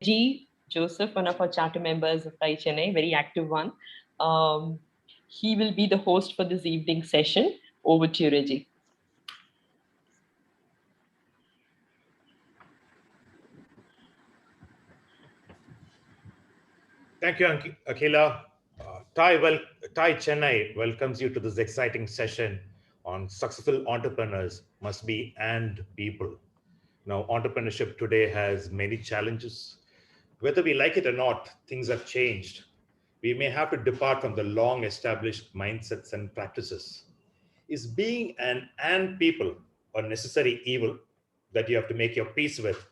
Reggie Joseph, one of our charter members of TiE Chennai, very active one. Um, he will be the host for this evening session. Over to you, Reggie. Thank you, Akila. TiE Chennai welcomes you to this exciting session on successful entrepreneurs must be and people. Now, entrepreneurship today has many challenges. Whether we like it or not, things have changed. We may have to depart from the long established mindsets and practices. Is being an and people a necessary evil that you have to make your peace with?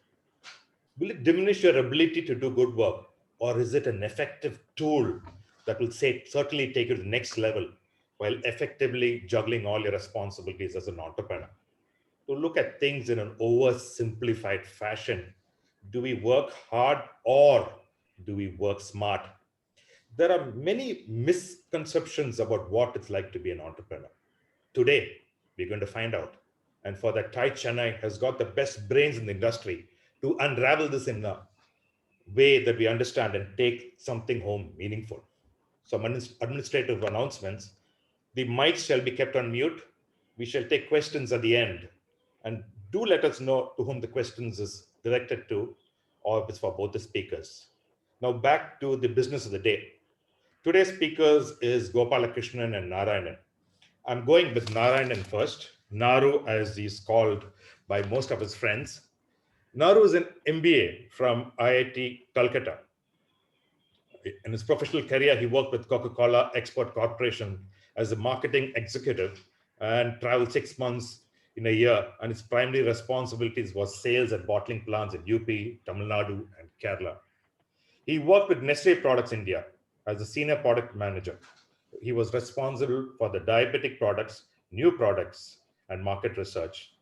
Will it diminish your ability to do good work? Or is it an effective tool that will certainly take you to the next level while effectively juggling all your responsibilities as an entrepreneur? To look at things in an oversimplified fashion, do we work hard or do we work smart? There are many misconceptions about what it's like to be an entrepreneur. Today, we're going to find out. And for that, TiE Chennai has got the best brains in the industry to unravel this in a way that we understand and take something home meaningful. Some administrative announcements. The mics shall be kept on mute. We shall take questions at the end. And do let us know to whom the questions is directed to, or if it's for both the speakers. Now back to the business of the day. Today's speakers is Gopalakrishnan and Narayanan. I'm going with Narayanan first. Naru, as he's called by most of his friends. Naru is an MBA from IIT Calcutta. In his professional career, he worked with Coca-Cola Export Corporation as a marketing executive and traveled 6 months in a year. And his primary responsibilities was sales at bottling plants in UP, Tamil Nadu, and Kerala. He worked with Nestle Products India as a senior product manager. He was responsible for the diabetic products, new products, and market research.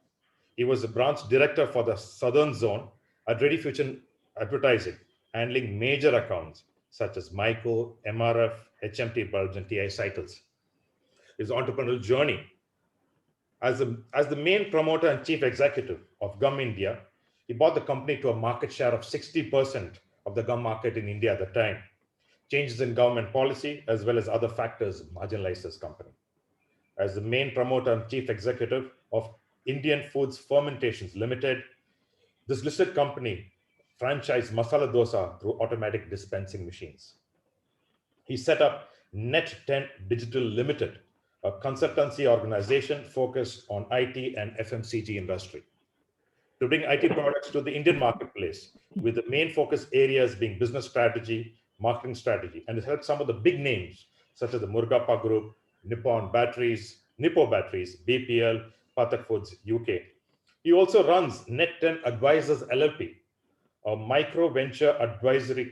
He was the branch director for the Southern Zone at Ready Future Advertising, handling major accounts such as Myco, MRF, HMT bulbs, and TiE cycles. His entrepreneurial journey as the main promoter and chief executive of Gum India, he bought the company to a market share of 60% of the gum market in India at the time. Changes in government policy, as well as other factors, marginalized this company. As the main promoter and chief executive of Indian Foods Fermentations Limited, this listed company franchised masala dosa through automatic dispensing machines. He set up Net 10 Digital Limited, a consultancy organization focused on IT and FMCG industry, to bring IT products to the Indian marketplace, with the main focus areas being business strategy, marketing strategy, and it helped some of the big names such as the Murugappa Group, Nippo Batteries, BPL, Pathak Foods, UK. He also runs Net 10 Advisors LLP, a micro venture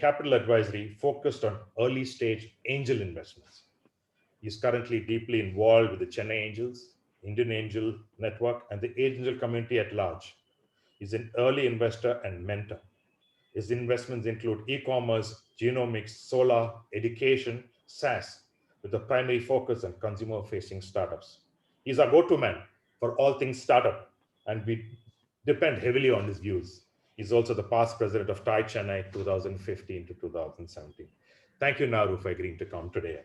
capital advisory focused on early stage angel investments. He's currently deeply involved with the Chennai Angels, Indian Angel Network, and the angel community at large. He's an early investor and mentor. His investments include e-commerce, genomics, solar, education, SaaS, with a primary focus on consumer-facing startups. He's our go-to man for all things startup, and we depend heavily on his views. He's also the past president of TiE Chennai 2015 to 2017. Thank you, Naru, for agreeing to come today.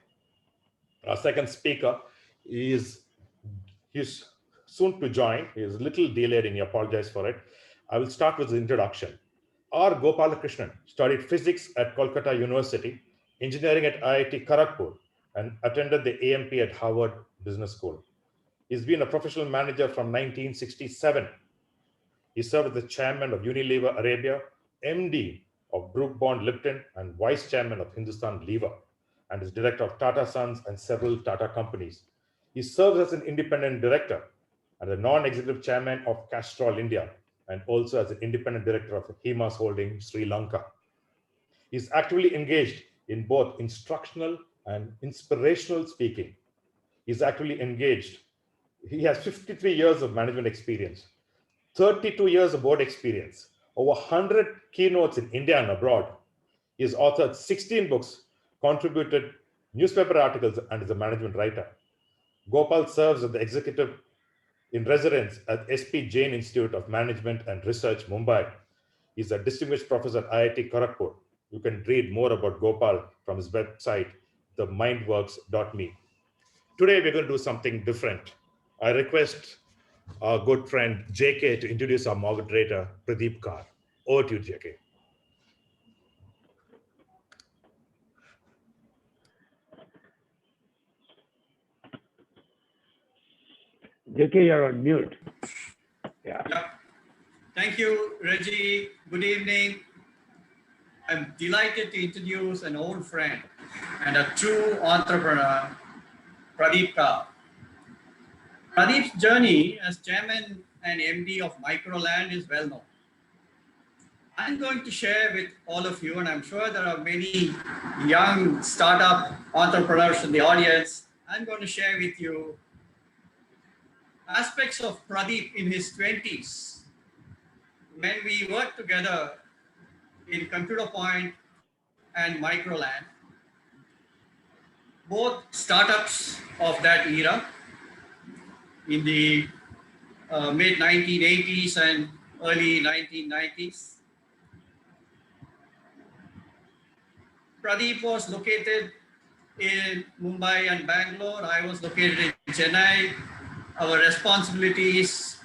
Our second speaker he's soon to join. He is a little delayed, and I apologize for it. I will start with the introduction. R. Gopalakrishnan studied physics at Kolkata University, engineering at IIT Kharagpur, and attended the AMP at Harvard Business School. He's been a professional manager from 1967. He served as the chairman of Unilever Arabia, MD of Brook Bond Lipton, and vice chairman of Hindustan Lever, and is director of Tata Sons and several Tata companies. He serves as an independent director and a non-executive chairman of Castrol India, and also as an independent director of Himas Holding Sri Lanka. He's actively engaged in both instructional and inspirational speaking. He's actively engaged. He has 53 years of management experience, 32 years of board experience, over 100 keynotes in India and abroad. He has authored 16 books, contributed newspaper articles, and is a management writer. Gopal serves as the executive in residence at SP Jain Institute of Management and Research, Mumbai. He's a distinguished professor at IIT Kharagpur. You can read more about Gopal from his website, themindworks.me. Today, we're going to do something different. I request our good friend JK to introduce our moderator, Pradeep Kar. Over to you, JK. JK, you're on mute. Yeah. Thank you, Reggie. Good evening. I'm delighted to introduce an old friend and a true entrepreneur, Pradeep Kar. Pradeep's journey as chairman and MD of Microland is well known. I'm going to share with all of you, and I'm sure there are many young startup entrepreneurs in the audience. I'm going to share with you aspects of Pradeep in his 20s when we worked together in Computer Point and Microland, both startups of that era in the mid 1980s and early 1990s. Pradeep was located in Mumbai and Bangalore. I was located in Chennai. Our responsibilities,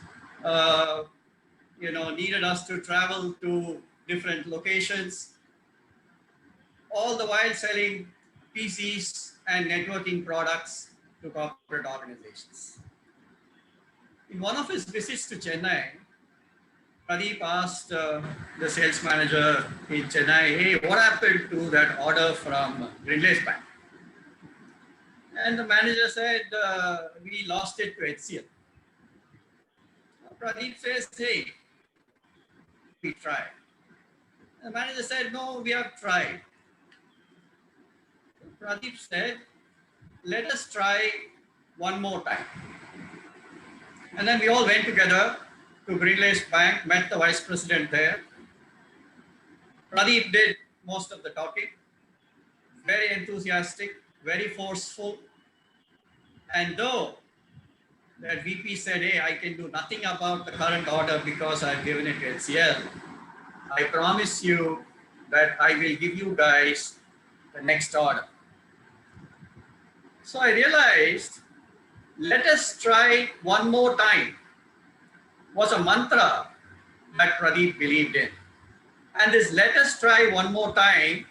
needed us to travel to different locations, all the while selling PCs and networking products to corporate organizations. In one of his visits to Chennai, Pradeep asked the sales manager in Chennai, hey, what happened to that order from Grindlace Bank? And the manager said, we lost it to HCL. Pradeep says, hey, we tried. The manager said, no, we have tried. Pradeep said, let us try one more time. And then we all went together to Grindlace Bank, met the vice president there. Pradeep did most of the talking, very enthusiastic, very forceful. And though that VP said, hey, I can do nothing about the current order because I've given it to HCL, I promise you that I will give you guys the next order. So I realized, let us try one more time was a mantra that Pradeep believed in. And this let us try one more time,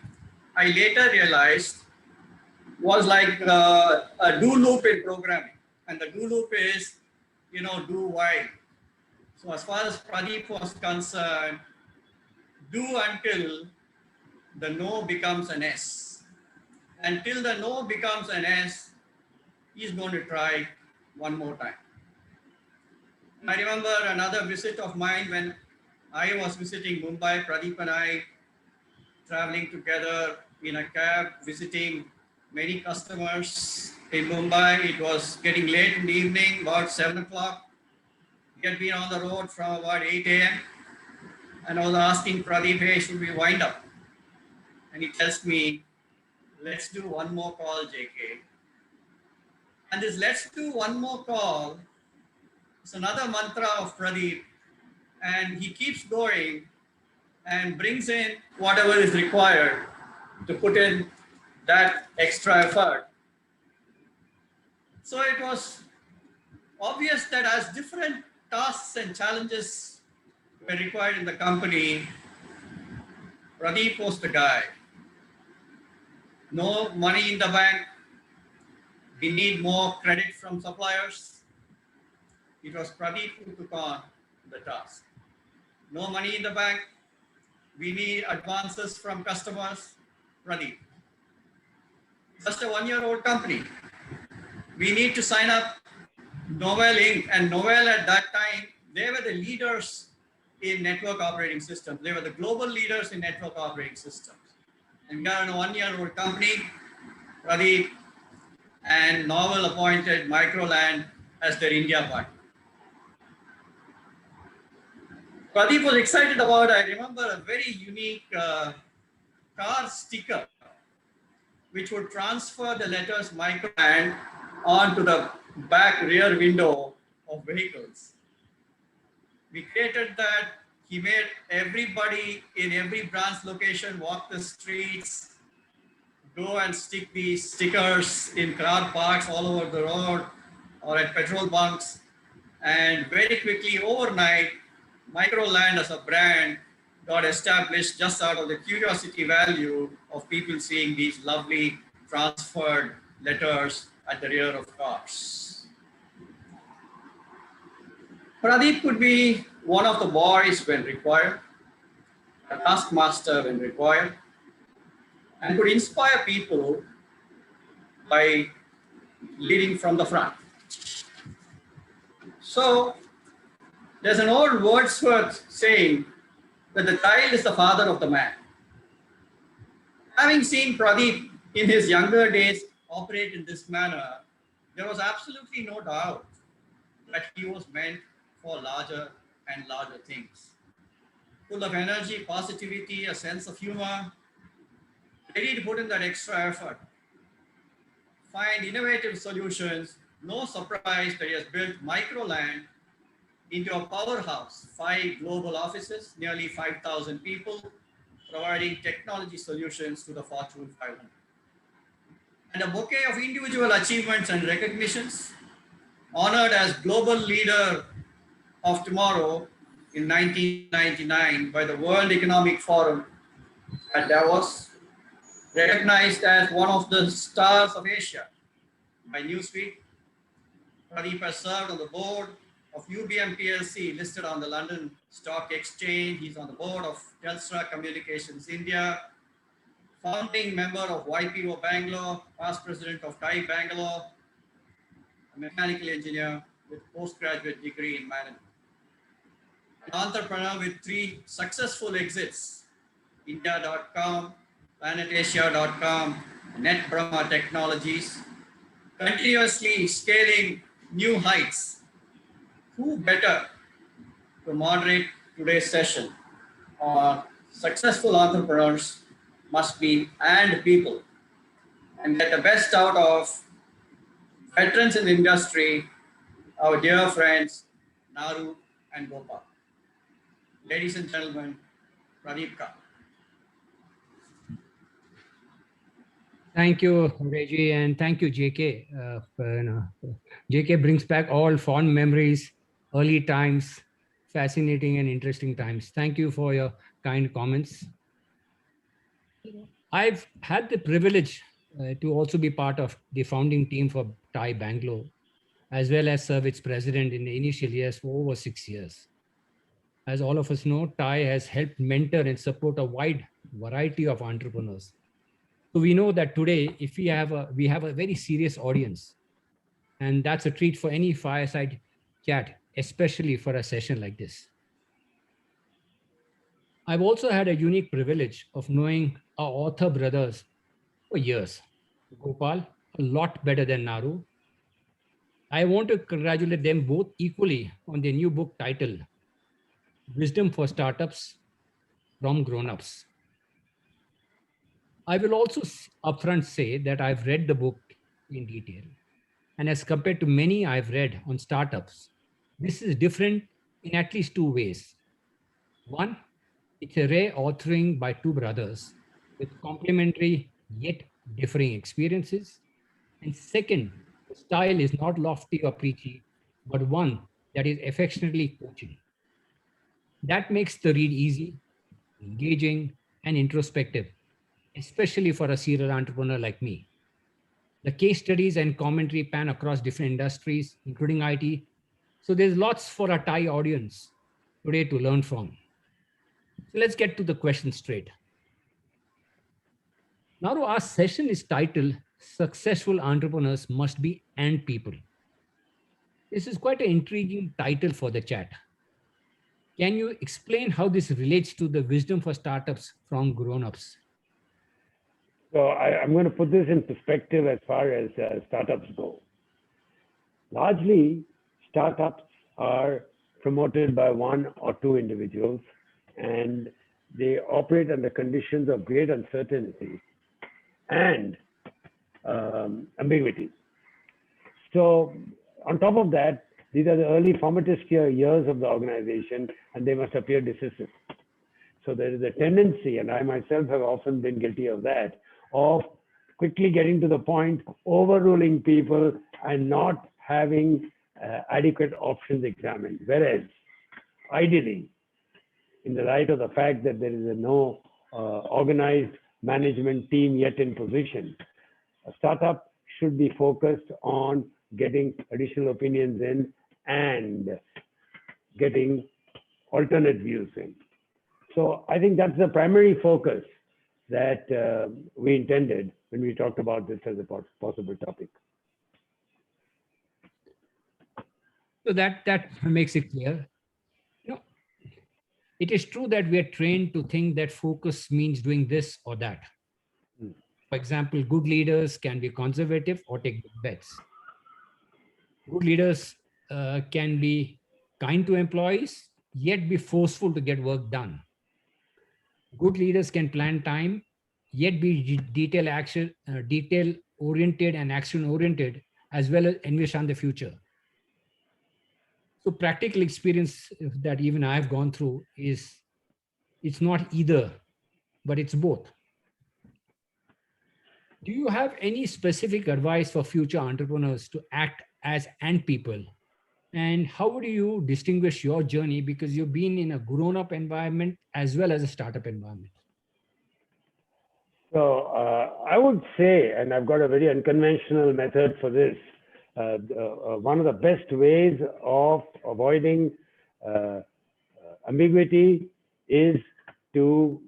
I later realized was like a do loop in programming. And the do loop is, do while. So as far as Pradeep was concerned, do until the no becomes an S. Until the no becomes an S, he's going to try one more time. I remember another visit of mine when I was visiting Mumbai, Pradeep and I traveling together in a cab, visiting many customers in Mumbai. It was getting late in the evening, about 7 o'clock. We had been on the road from about 8 a.m. And I was asking Pradeep, hey, should we wind up? And he tells me, let's do one more call, JK. And this let's do one more call is another mantra of Pradeep. And he keeps going and brings in whatever is required to put in that extra effort. So it was obvious that as different tasks and challenges were required in the company, Pradeep was the guy. No money in the bank. We need more credit from suppliers. It was Pradeep who took on the task. No money in the bank. We need advances from customers. Pradeep. Just a one-year-old company. We need to sign up Novell Inc. And Novell at that time, they were the leaders in network operating systems. They were the global leaders in network operating systems. And we are a one-year-old company. Pradeep and Novell appointed Microland as their India partner. Pradeep was excited about, I remember, a very unique car sticker which would transfer the letters Microland onto the back rear window of vehicles. We created that He made everybody in every branch location walk the streets, go and stick these stickers in car parks all over the road or at petrol bunks. And very quickly, overnight, Microland as a brand got established just out of the curiosity value of people seeing these lovely transferred letters at the rear of cars. Pradeep could be one of the boys when required, a taskmaster when required, and could inspire people by leading from the front. So there's an old Wordsworth saying that the child is the father of the man. Having seen Pradeep in his younger days operate in this manner, there was absolutely no doubt that he was meant for larger and larger things. Full of energy, positivity, a sense of humor, ready to put in that extra effort, find innovative solutions. No surprise that he has built Microland into a powerhouse, 5 global offices, nearly 5,000 people, providing technology solutions to the Fortune 500. And a bouquet of individual achievements and recognitions, honored as Global Leader of Tomorrow in 1999 by the World Economic Forum at Davos, recognized as one of the stars of Asia by Newsweek. Pradeep has served on the board of UBM PLC, listed on the London Stock Exchange. He's on the board of Telstra Communications India, founding member of YPO Bangalore, past president of TiE Bangalore, a mechanical engineer with postgraduate degree in management. An entrepreneur with 3 successful exits, India.com, PlanetAsia.com, Net Brahma Technologies, continuously scaling new heights. Who better to moderate today's session on successful entrepreneurs must be and people, and get the best out of veterans in the industry, our dear friends Naru and Gopal. Ladies and gentlemen, Pradeep Kar. Thank you, Reggie, and thank you, JK. JK brings back all fond memories, early times, fascinating and interesting times. Thank you for your kind comments. I've had the privilege to also be part of the founding team for TiE Bangalore, as well as serve its president in the initial years for over 6 years. As all of us know, TiE has helped mentor and support a wide variety of entrepreneurs. So we know that today, if we have a very serious audience, and that's a treat for any fireside chat, especially for a session like this. I've also had a unique privilege of knowing our author brothers for years. Gopal, a lot better than Naru. I want to congratulate them both equally on their new book titled Wisdom for Startups from Grown-Ups. I will also upfront say that I've read the book in detail. And as compared to many I've read on startups, this is different in at least 2 ways. One, it's a rare authoring by 2 brothers with complementary yet differing experiences. And second, the style is not lofty or preachy, but one that is affectionately coaching. That makes the read easy, engaging, and introspective, especially for a serial entrepreneur like me. The case studies and commentary pan across different industries, including IT. So there's lots for our TiE audience today to learn from. So let's get to the question straight. Now, our session is titled Successful Entrepreneurs Must Be and People. This is quite an intriguing title for the chat. Can you explain how this relates to the wisdom for startups from grown-ups? So I'm going to put this in perspective as far as startups go. Largely, startups are promoted by 1 or 2 individuals, and they operate under conditions of great uncertainty and ambiguity. So on top of that, These are the early formative years of the organization, and they must appear decisive. So there is a tendency, and I myself have often been guilty of that, of quickly getting to the point, overruling people and not having adequate options examined. Whereas, ideally, in the light of the fact that there is no organized management team yet in position, a startup should be focused on getting additional opinions in and getting alternate views in. So I think that's the primary focus that we intended when we talked about this as a possible topic. So that makes it clear. You know, it is true that we are trained to think that focus means doing this or that. For example, good leaders can be conservative or take big bets. Good leaders can be kind to employees, yet be forceful to get work done. Good leaders can plan time, yet be detail oriented and action oriented, as well as envision the future. So practical experience that even I've gone through is it's not either, but it's both. Do you have any specific advice for future entrepreneurs to act as ant people? And how would you distinguish your journey, because you've been in a grown-up environment as well as a startup environment? So I would say, and I've got a very unconventional method for this, one of the best ways of avoiding ambiguity is to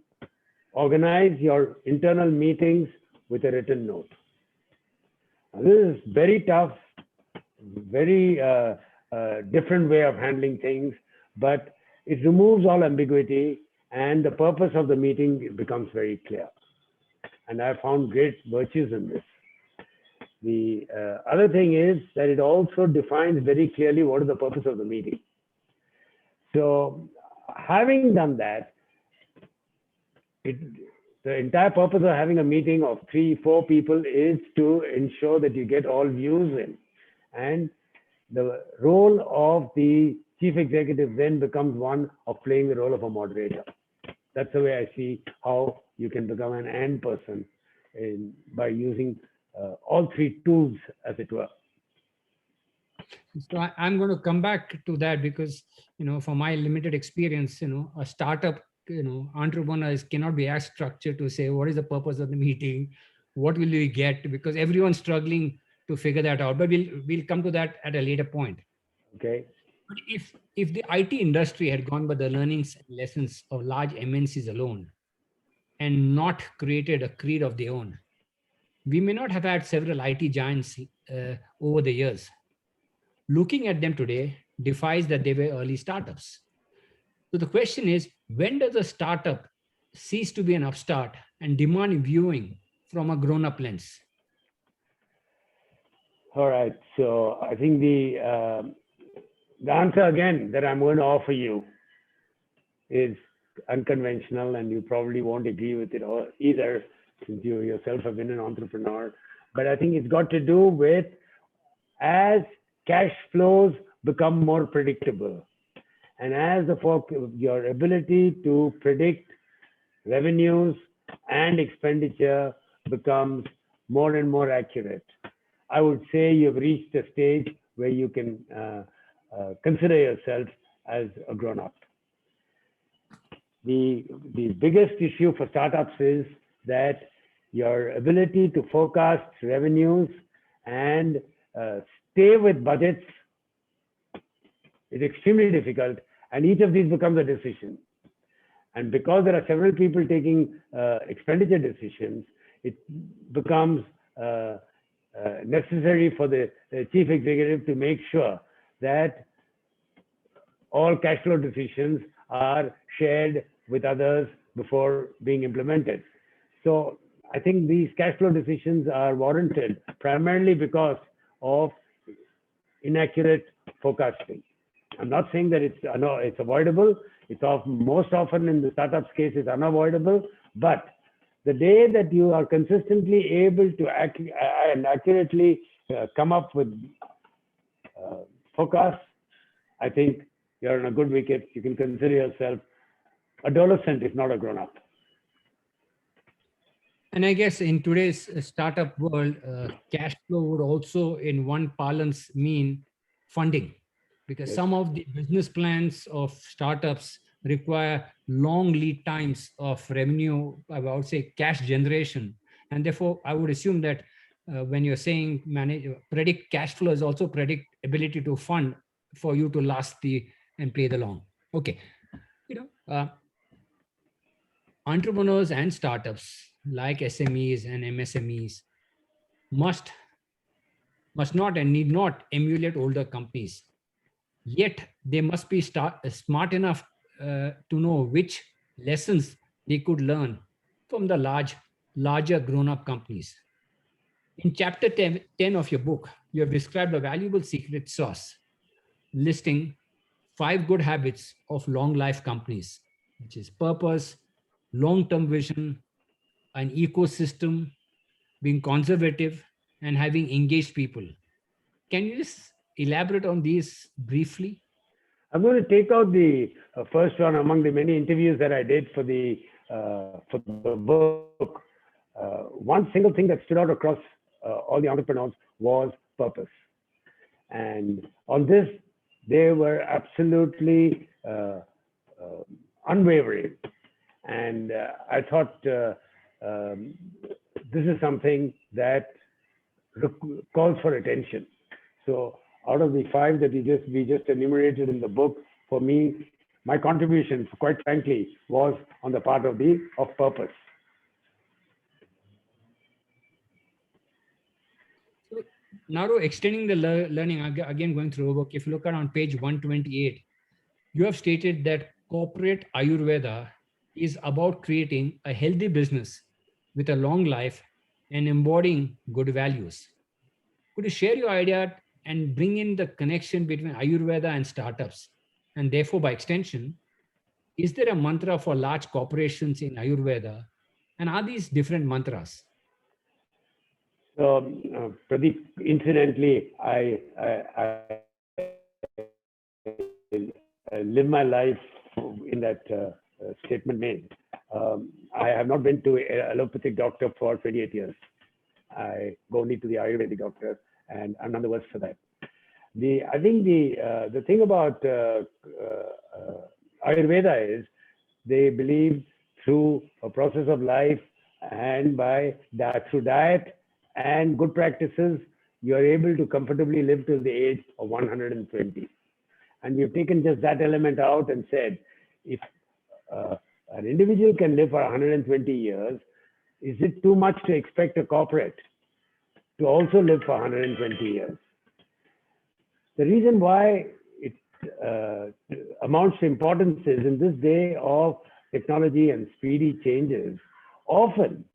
organize your internal meetings with a written note. Now, this is very tough, very different way of handling things, but it removes all ambiguity and the purpose of the meeting becomes very clear. And I found great virtues in this. The other thing is that it also defines very clearly what is the purpose of the meeting. So having done that, the entire purpose of having a meeting of 3-4 people is to ensure that you get all views in. And the role of the chief executive then becomes one of playing the role of a moderator. That's the way I see how you can become an and person by using all 3 tools, as it were. So I'm going to come back to that because, from my limited experience, a startup, entrepreneurs cannot be as structured to say, what is the purpose of the meeting? What will we get? Because everyone's struggling to figure that out, but we'll come to that at a later point. Okay. But if the IT industry had gone by the learnings and lessons of large MNCs alone and not created a creed of their own, we may not have had several IT giants over the years. Looking at them today defies that they were early startups. So the question is, when does a startup cease to be an upstart and demand viewing from a grown-up lens? All right. So I think the answer again that I'm going to offer you is unconventional, and you probably won't agree with it either, since you yourself have been an entrepreneur. But I think it's got to do with, as cash flows become more predictable, and as your ability to predict revenues and expenditure becomes more and more accurate, I would say you've reached a stage where you can consider yourself as a grown-up. The biggest issue for startups is that your ability to forecast revenues and stay with budgets is extremely difficult, and each of these becomes a decision. And because there are several people taking expenditure decisions, it becomes necessary for the chief executive to make sure that all cash flow decisions are shared with others before being implemented. So I think these cash flow decisions are warranted primarily because of inaccurate forecasting. I'm not saying that it's avoidable. It's most often in the startup's case, it's unavoidable. But the day that you are consistently able to accurately come up with forecasts I think you're on a good wicket. You can consider yourself adolescent, if not a grown-up. And I guess in today's startup world, cash flow would also, in one parlance, mean funding, because Yes. some of the business plans of startups require long lead times of revenue, I would say cash generation. And therefore, I would assume that when you're saying predict cash flow is also predict ability to fund for you to last and play the long. Okay. Entrepreneurs and startups like SMEs and MSMEs must not and need not emulate older companies. Yet they must be smart enough to know which lessons they could learn from the larger grown-up companies. In chapter 10 of your book, you have described a valuable secret sauce, listing 5 good habits of long life companies, which is purpose, long-term vision, an ecosystem, being conservative, and having engaged people. Can you just elaborate on these briefly? I'm going to take out the first one among the many interviews that I did for the book. One single thing that stood out across all the entrepreneurs was purpose. And on this, they were absolutely unwavering. And I thought this is something that calls for attention. So out of the 5 that we just enumerated in the book, for me, my contribution, quite frankly, was on the part of purpose. So, Naru, extending the learning, again going through the book, if you look at on page 128, you have stated that corporate Ayurveda is about creating a healthy business with a long life and embodying good values. Could you share your idea and bring in the connection between Ayurveda and startups? And therefore, by extension, is there a mantra for large corporations in Ayurveda? And are these different mantras? So, Pradeep, incidentally, I live my life in that statement made. I have not been to an allopathic doctor for 28 years. I go only to the Ayurvedic doctor, and I'm none the worse for that. I think the thing about Ayurveda is they believe through a process of life and through diet and good practices, you are able to comfortably live till the age of 120. And we've taken just that element out and said, if an individual can live for 120 years, is it too much to expect a corporate to also live for 120 years? The reason why it amounts to importance is in this day of technology and speedy changes, often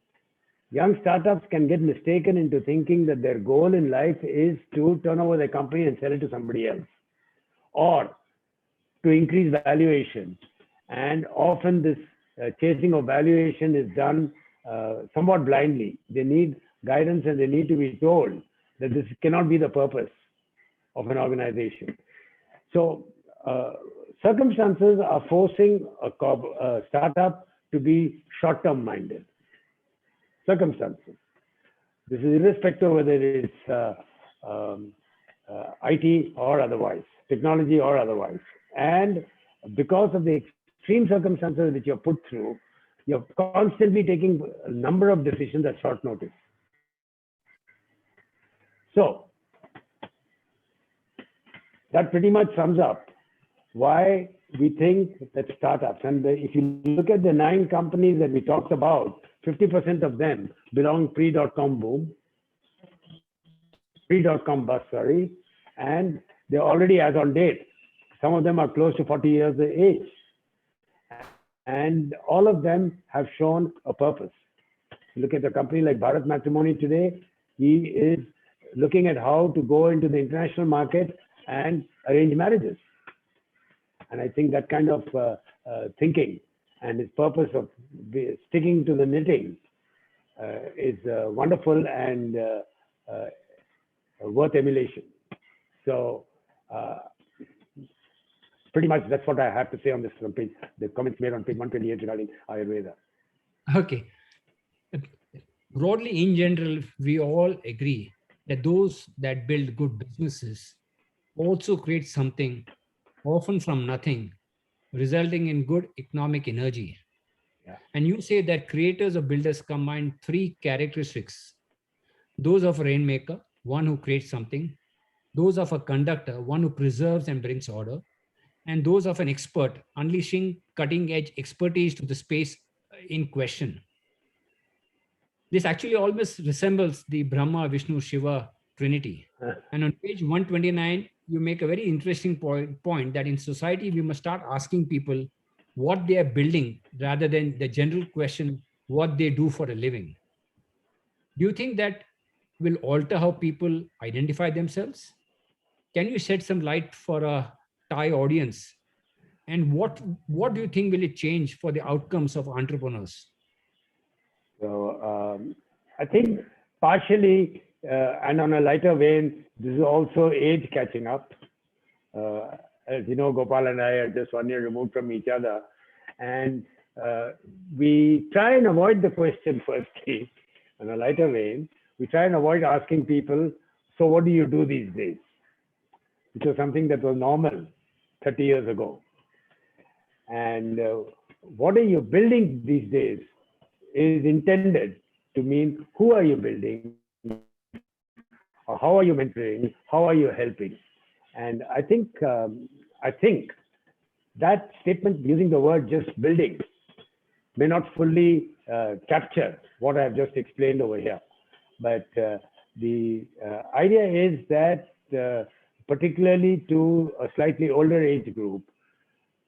young startups can get mistaken into thinking that their goal in life is to turn over their company and sell it to somebody else, or to increase valuation. And often this chasing of valuation is done somewhat blindly. They need guidance and they need to be told that this cannot be the purpose of an organization. So circumstances are forcing a startup to be short-term minded. Circumstances. This is irrespective of whether it's IT or otherwise, technology or otherwise. And because of the extreme circumstances that you're put through, you're constantly taking a number of decisions at short notice. So that pretty much sums up why we think that startups, and if you look at the 9 companies that we talked about, 50% of them belong pre-dot-com boom, pre-dot-com bust, sorry, and they're already as on date. Some of them are close to 40 years of age. And all of them have shown a purpose. Look at a company like Bharat Matrimony today. He is looking at how to go into the international market and arrange marriages. And I think that kind of thinking and his purpose of sticking to the knitting is wonderful and worth emulation. So Pretty much that's what I have to say on this page, the comments made on page 128 regarding Ayurveda. Okay. Broadly, in general, we all agree that those that build good businesses also create something, often from nothing, resulting in good economic energy. Yeah. And you say that creators or builders combine three characteristics: those of a rainmaker, one who creates something; those of a conductor, one who preserves and brings order; and those of an expert, unleashing cutting-edge expertise to the space in question. This actually almost resembles the Brahma, Vishnu, Shiva trinity. And on page 129, you make a very interesting point that in society, we must start asking people what they are building rather than the general question, what they do for a living. Do you think that will alter how people identify themselves? Can you shed some light for a TiE audience? And what do you think will it change for the outcomes of entrepreneurs? So I think partially, and on a lighter vein, this is also age catching up. As you know, Gopal and I are just 1 year removed from each other. And we try and avoid the question firstly, on a lighter vein. We try and avoid asking people, so what do you do these days? Which was something that was normal 30 years ago. And what are you building these days is intended to mean who are you building, or how are you mentoring, how are you helping? And I think that statement using the word just building may not fully capture what I have just explained over here. But the idea is that particularly to a slightly older age group,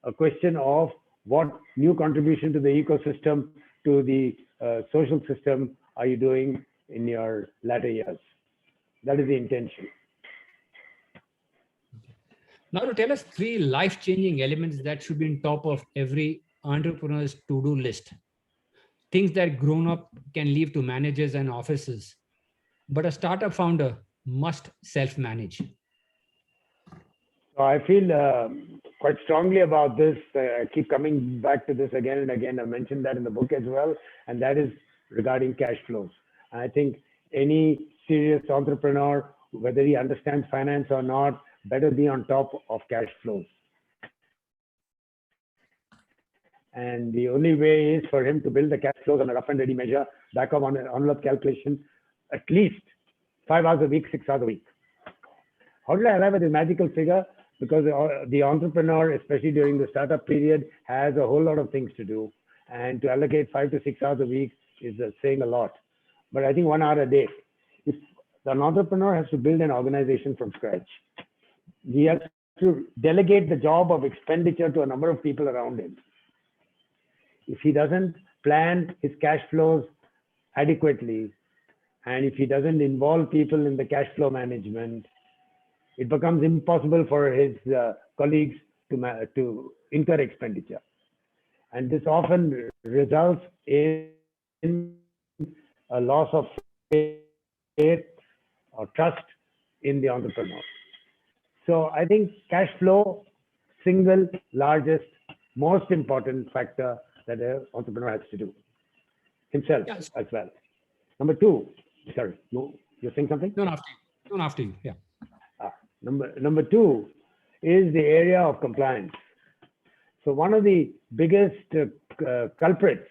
a question of what new contribution to the ecosystem, to the social system are you doing in your latter years? That is the intention. Now, to tell us three life-changing elements that should be on top of every entrepreneur's to-do list. Things that grown-up can leave to managers and offices, but a startup founder must self-manage. So I feel quite strongly about this. I keep coming back to this again and again. I mentioned that in the book as well, and that is regarding cash flows. I think any serious entrepreneur, whether he understands finance or not, better be on top of cash flows. And the only way is for him to build the cash flows on a rough and ready measure, back of on an envelope calculation, at least 5 hours a week, 6 hours a week. How did I arrive at this magical figure? Because the entrepreneur, especially during the startup period, has a whole lot of things to do. And to allocate 5 to 6 hours a week is saying a lot. But I think 1 hour a day. If an entrepreneur has to build an organization from scratch, he has to delegate the job of expenditure to a number of people around him. If he doesn't plan his cash flows adequately, and if he doesn't involve people in the cash flow management, it becomes impossible for his colleagues to incur expenditure. And this often results in a loss of faith or trust in the entrepreneur. So I think cash flow, single largest, most important factor that an entrepreneur has to do himself as well. Number two, sorry, no, you're saying something? No, after you, yeah. Number two is the area of compliance. So one of the biggest culprits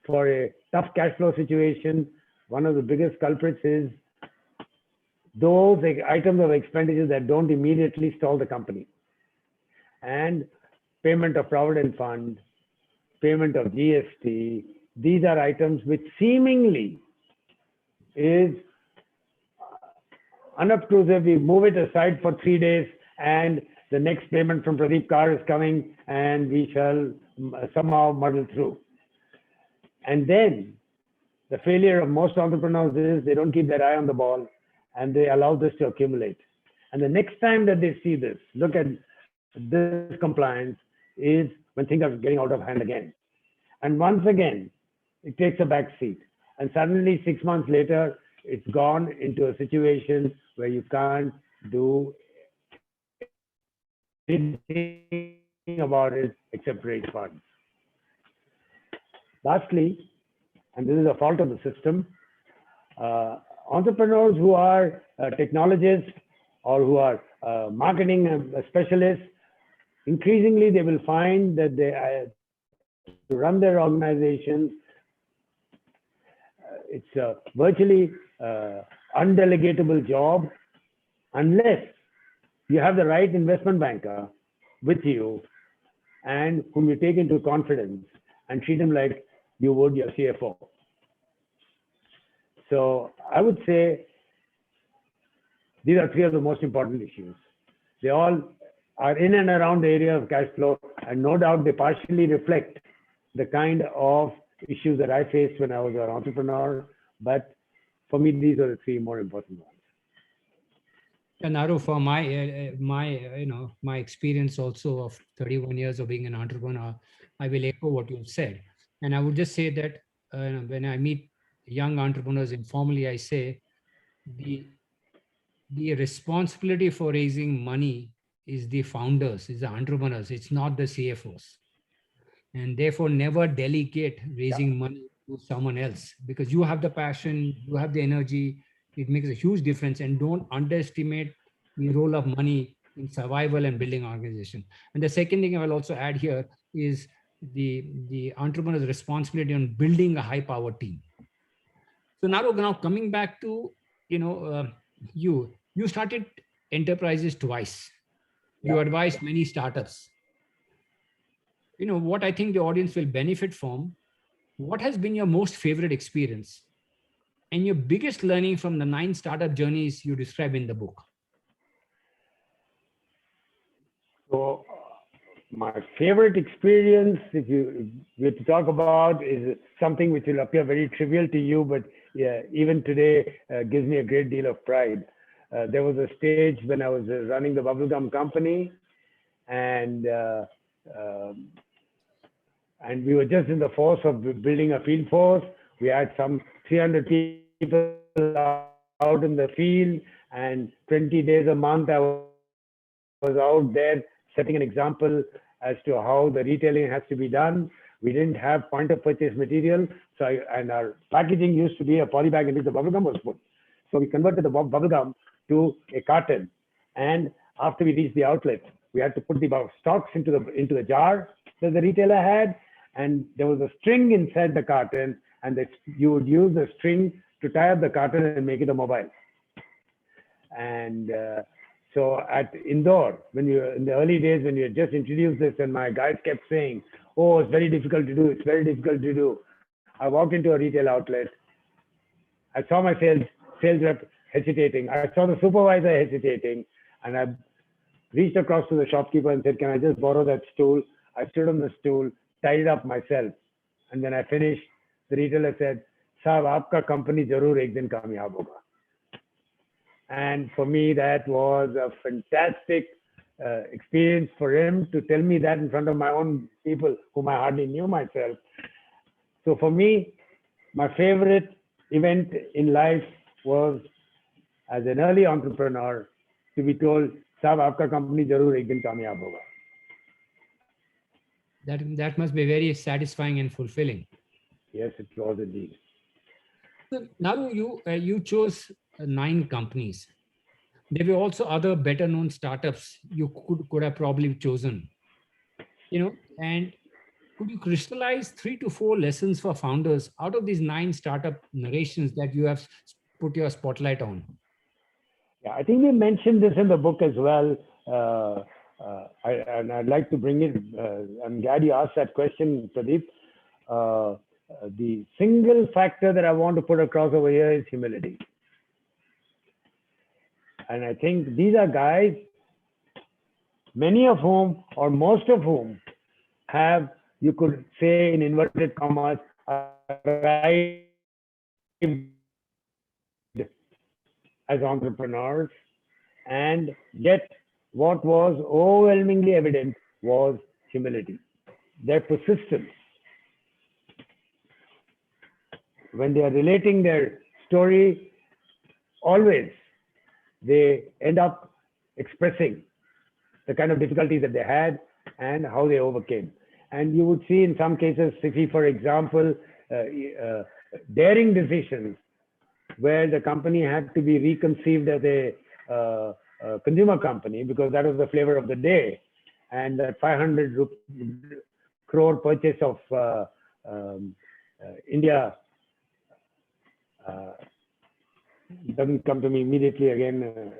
for a tough cash flow situation, one of the biggest culprits is those items of expenditure that don't immediately stall the company. And payment of provident fund, payment of GST, these are items which seemingly is unobtrusive. We move it aside for 3 days and the next payment from Pradeep Kar is coming and we shall somehow muddle through. And then the failure of most entrepreneurs is they don't keep their eye on the ball and they allow this to accumulate. And the next time that they see this, look at this compliance, is when things are getting out of hand again. And once again, it takes a back seat. And suddenly 6 months later, it's gone into a situation where you can't do anything about it except raise funds. Lastly, and this is a fault of the system, entrepreneurs who are technologists or who are marketing specialists, increasingly they will find that they to run their organizations, it's a virtually undelegatable job unless you have the right investment banker with you and whom you take into confidence and treat him like you would your CFO. So I would say these are three of the most important issues. They all are in and around the area of cash flow, and no doubt they partially reflect the kind of issues that I faced when I was an entrepreneur. But for me, these are the three more important ones. And Naru, for my experience also of 31 years of being an entrepreneur, I will echo what you've said. And I would just say that when I meet young entrepreneurs informally, I say the responsibility for raising money is the founders, is the entrepreneurs. It's not the CFOs. And therefore, never delegate raising money to someone else, because you have the passion, you have the energy. It makes a huge difference. And don't underestimate the role of money in survival and building organization. And the second thing I will also add here is the entrepreneur's responsibility on building a high-powered team. So now coming back to, you started enterprises twice. You advised many startups. What I think the audience will benefit from, what has been your most favorite experience and your biggest learning from the 9 startup journeys you describe in the book? So my favorite experience, if you were to talk about, is something which will appear very trivial to you, but even today gives me a great deal of pride. There was a stage when I was running the bubblegum company, and we were just in the force of building a field force. We had some 300 people out in the field, and 20 days a month I was out there setting an example as to how the retailing has to be done. We didn't have point of purchase material, and our packaging used to be a poly bag in which the bubblegum was put. So we converted the bubblegum to a carton, and after we reached the outlet, we had to put the stocks into the jar that the retailer had, and there was a string inside the carton, and you would use the string to tie up the carton and make it a mobile. And so at Indore, in the early days when we had just introduced this, and my guys kept saying, "Oh, it's very difficult to do. It's very difficult to do." I walked into a retail outlet. I saw my sales rep hesitating. I saw the supervisor hesitating, and I reached across to the shopkeeper and said, "Can I just borrow that stool?" I stood on the stool, tied it up myself, and when I finished, the retailer said, "Saab, aapka company zarur ek din kamyab hoga." And for me, that was a fantastic experience for him to tell me that in front of my own people whom I hardly knew myself. So for me, my favorite event in life was, as an early entrepreneur, to be told, "Saab, aapka company zarur ek din kamyab hoga." That must be very satisfying and fulfilling. Yes, it was indeed. So now you chose 9 companies. There were also other better known startups you could have probably chosen. And could you crystallize 3 to 4 lessons for founders out of these 9 startup narrations that you have put your spotlight on? Yeah, I think we mentioned this in the book as well. And I'd like to bring it. I'm glad you asked that question, Pradeep. The single factor that I want to put across over here is humility. And I think these are guys, many of whom, or most of whom, have, you could say in inverted commas, arrived as entrepreneurs, and yet what was overwhelmingly evident was humility, their persistence. When they are relating their story, always they end up expressing the kind of difficulties that they had and how they overcame. And you would see in some cases, for example, daring decisions where the company had to be reconceived as a consumer company because that was the flavor of the day. And that 500 crore purchase of India doesn't come to me immediately again.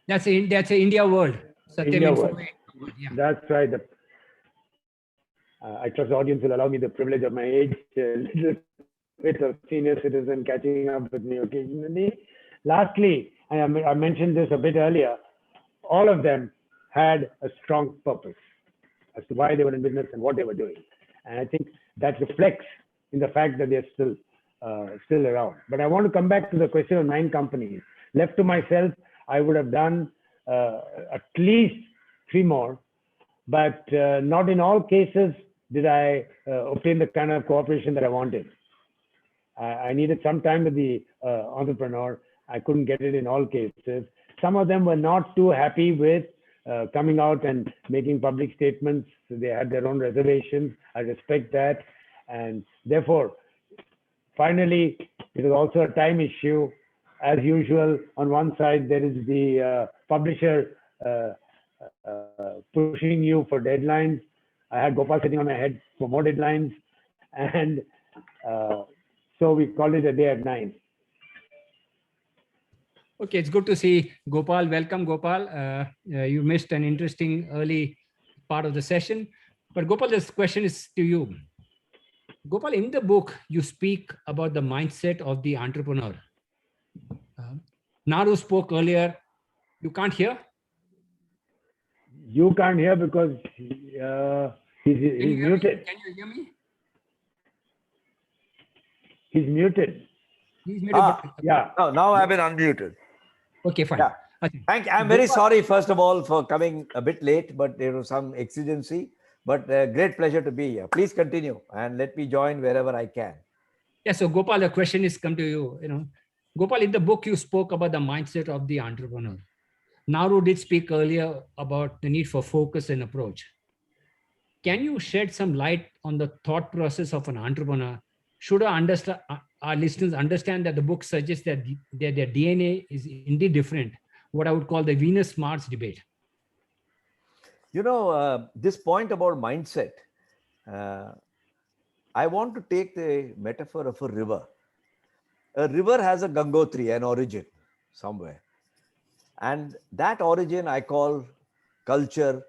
That's a India world. India world. Yeah. That's right. I trust the audience will allow me the privilege of my age, a little bit of senior citizen catching up with me occasionally. Lastly, I mentioned this a bit earlier, all of them had a strong purpose as to why they were in business and what they were doing. And I think that reflects in the fact that they're still around. But I want to come back to the question of 9 companies. Left to myself, I would have done at least 3 more, but not in all cases did I obtain the kind of cooperation that I wanted. I needed some time with the entrepreneur. I couldn't get it in all cases. Some of them were not too happy with coming out and making public statements. They had their own reservations. I respect that. And therefore, finally, it was also a time issue. As usual, on one side, there is the publisher pushing you for deadlines. I had Gopal sitting on my head for more deadlines. And so we called it a day at 9. Okay, it's good to see Gopal. Welcome, Gopal. You missed an interesting early part of the session. But Gopal, this question is to you. Gopal, in the book, you speak about the mindset of the entrepreneur. Naru spoke earlier. You can't hear? You can't hear because he's muted. Can you hear me? He's muted. He's muted. Yeah. No, now I've been unmuted. Okay, fine. Yeah. I'm very sorry, first of all, for coming a bit late, but there was some exigency. But great pleasure to be here. Please continue and let me join wherever I can. Yeah, so Gopal, the question is come to you. Gopal, in the book, you spoke about the mindset of the entrepreneur. Naru did speak earlier about the need for focus and approach. Can you shed some light on the thought process of an entrepreneur? Should our listeners understand that the book suggests that their DNA is indeed different, what I would call the Venus-Mars debate? This point about mindset, I want to take the metaphor of a river. A river has a Gangotri, an origin somewhere. And that origin I call culture,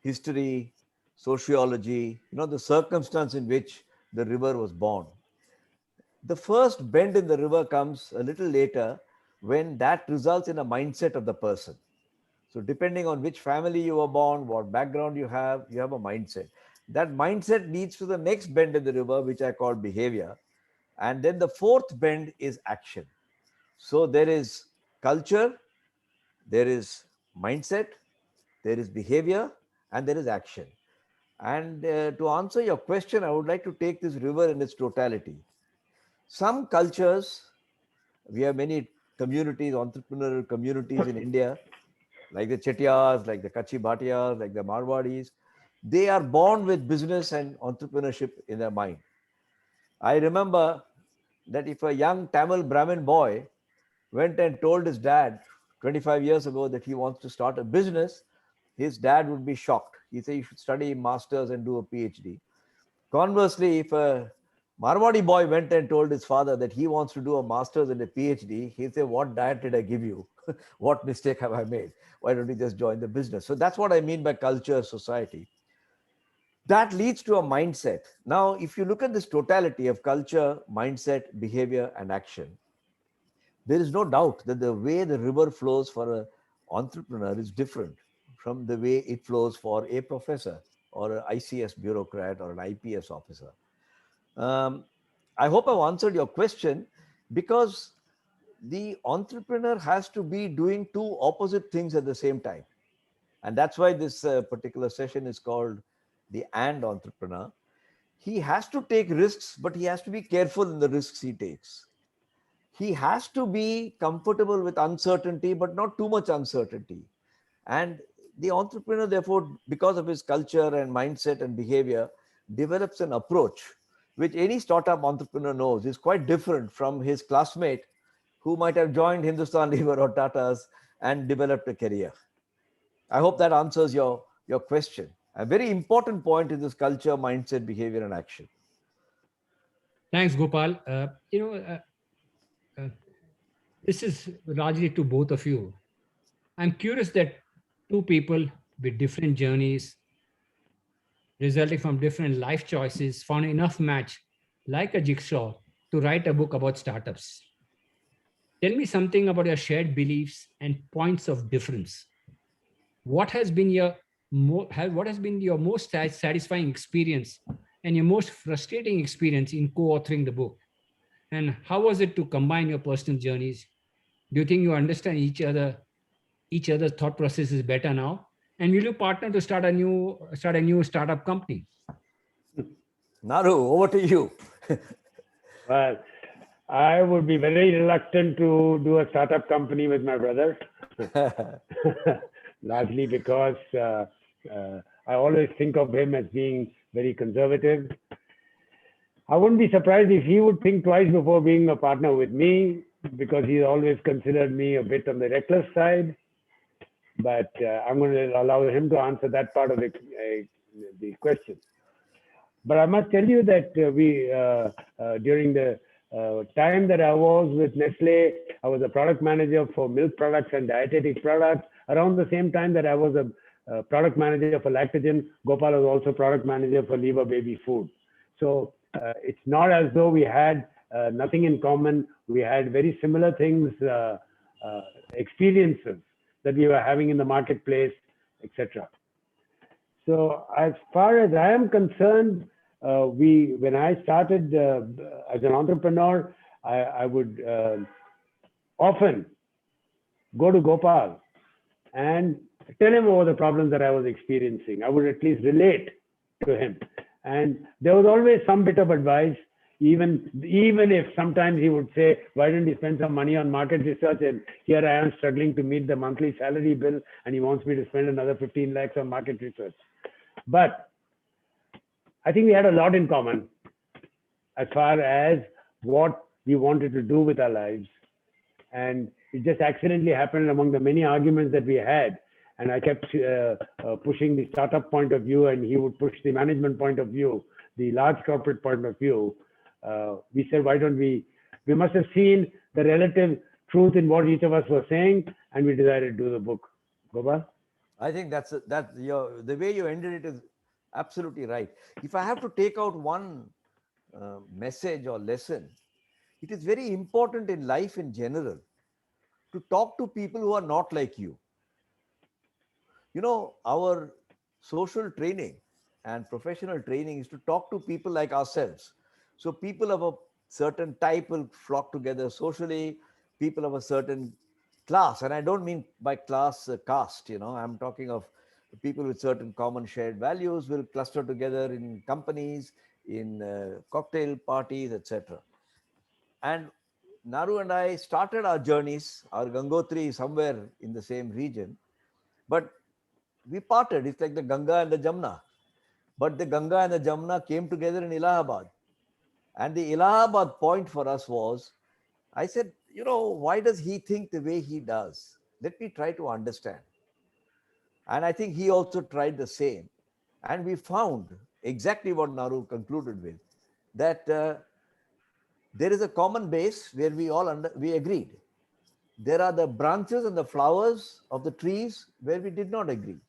history, sociology, the circumstance in which the river was born. The first bend in the river comes a little later when that results in a mindset of the person. So depending on which family you were born, what background you have a mindset. That mindset leads to the next bend in the river, which I call behavior. And then the fourth bend is action. So there is culture, there is mindset, there is behavior, and there is action. And to answer your question, I would like to take this river in its totality. Some cultures, we have many communities, entrepreneurial communities in India, like the Chettiars, like the Kachi Bhatiyars, like the Marwadis. They are born with business and entrepreneurship in their mind. I remember that if a young Tamil Brahmin boy went and told his dad 25 years ago that he wants to start a business, his dad would be shocked. He'd say, you should study masters and do a PhD. Conversely, if a Marwadi boy went and told his father that he wants to do a master's and a PhD, he'd say, what diet did I give you? What mistake have I made? Why don't you just join the business? So that's what I mean by culture, society. That leads to a mindset. Now, if you look at this totality of culture, mindset, behavior, and action, there is no doubt that the way the river flows for an entrepreneur is different from the way it flows for a professor or an ICS bureaucrat or an IPS officer. I hope I've answered your question, because the entrepreneur has to be doing two opposite things at the same time. And that's why this particular session is called the "and" entrepreneur. He has to take risks, but he has to be careful in the risks he takes. He has to be comfortable with uncertainty, but not too much uncertainty. And the entrepreneur, therefore, because of his culture and mindset and behavior, develops an approach which any startup entrepreneur knows is quite different from his classmate who might have joined Hindustan Lever or Tata's and developed a career. I hope that answers your question. A very important point is this culture, mindset, behavior, and action. Thanks, Gopal. Uh, this is largely to both of you. I'm curious that two people with different journeys, resulting from different life choices, found enough match, like a jigsaw, to write a book about startups. Tell me something about your shared beliefs and points of difference. What has been your most satisfying experience and your most frustrating experience in co-authoring the book? And how was it to combine your personal journeys? Do you think you understand each other's thought processes better now? And will you partner to start a new startup company? Naru, over to you. Well, I would be very reluctant to do a startup company with my brother, largely because I always think of him as being very conservative. I wouldn't be surprised if he would think twice before being a partner with me, because he's always considered me a bit on the reckless side. But I'm going to allow him to answer that part of the question. But I must tell you that during the time that I was with Nestle, I was a product manager for milk products and dietetic products. Around the same time that I was a product manager for Lactogen, Gopal was also product manager for Lever Baby Food. So it's not as though we had nothing in common. We had very similar things, experiences that we were having in the marketplace, etc. So as far as I am concerned, when I started as an entrepreneur, I would often go to Gopal and tell him over the problems that I was experiencing. I would at least relate to him. And there was always some bit of advice, even if sometimes he would say, why don't you spend some money on market research? And here I am struggling to meet the monthly salary bill, and he wants me to spend another 15 lakhs on market research. But I think we had a lot in common as far as what we wanted to do with our lives. And it just accidentally happened among the many arguments that we had. And I kept pushing the startup point of view, and he would push the management point of view, the large corporate point of view. We said, why don't we must have seen the relative truth in what each of us was saying, and we decided to do the book. Gopal? I think the way you ended it is absolutely right. If I have to take out one message or lesson, it is very important in life in general to talk to people who are not like you. You know, our social training and professional training is to talk to people like ourselves. So people of a certain type will flock together socially, people of a certain class. And I don't mean by class caste, I'm talking of people with certain common shared values will cluster together in companies, in cocktail parties, etc. And Naru and I started our journeys, our Gangotri somewhere in the same region, but we parted. It's like the Ganga and the Jamna. But the Ganga and the Jamna came together in Allahabad. And the Allahabad point for us was, I said, why does he think the way he does? Let me try to understand. And I think he also tried the same. And we found exactly what Naru concluded with, that there is a common base where we agreed. There are the branches and the flowers of the trees where we did not agree.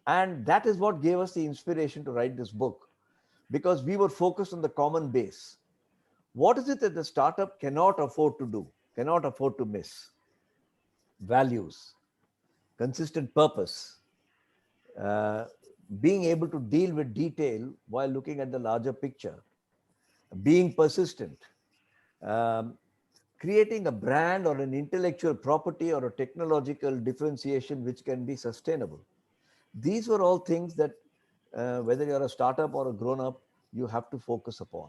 And that is what gave us the inspiration to write this book, because we were focused on the common base. What is it that the startup cannot afford to do, cannot afford to miss? Values, consistent purpose, being able to deal with detail while looking at the larger picture, being persistent, creating a brand or an intellectual property or a technological differentiation which can be sustainable. These were all things that whether you're a startup or a grown-up, you have to focus upon.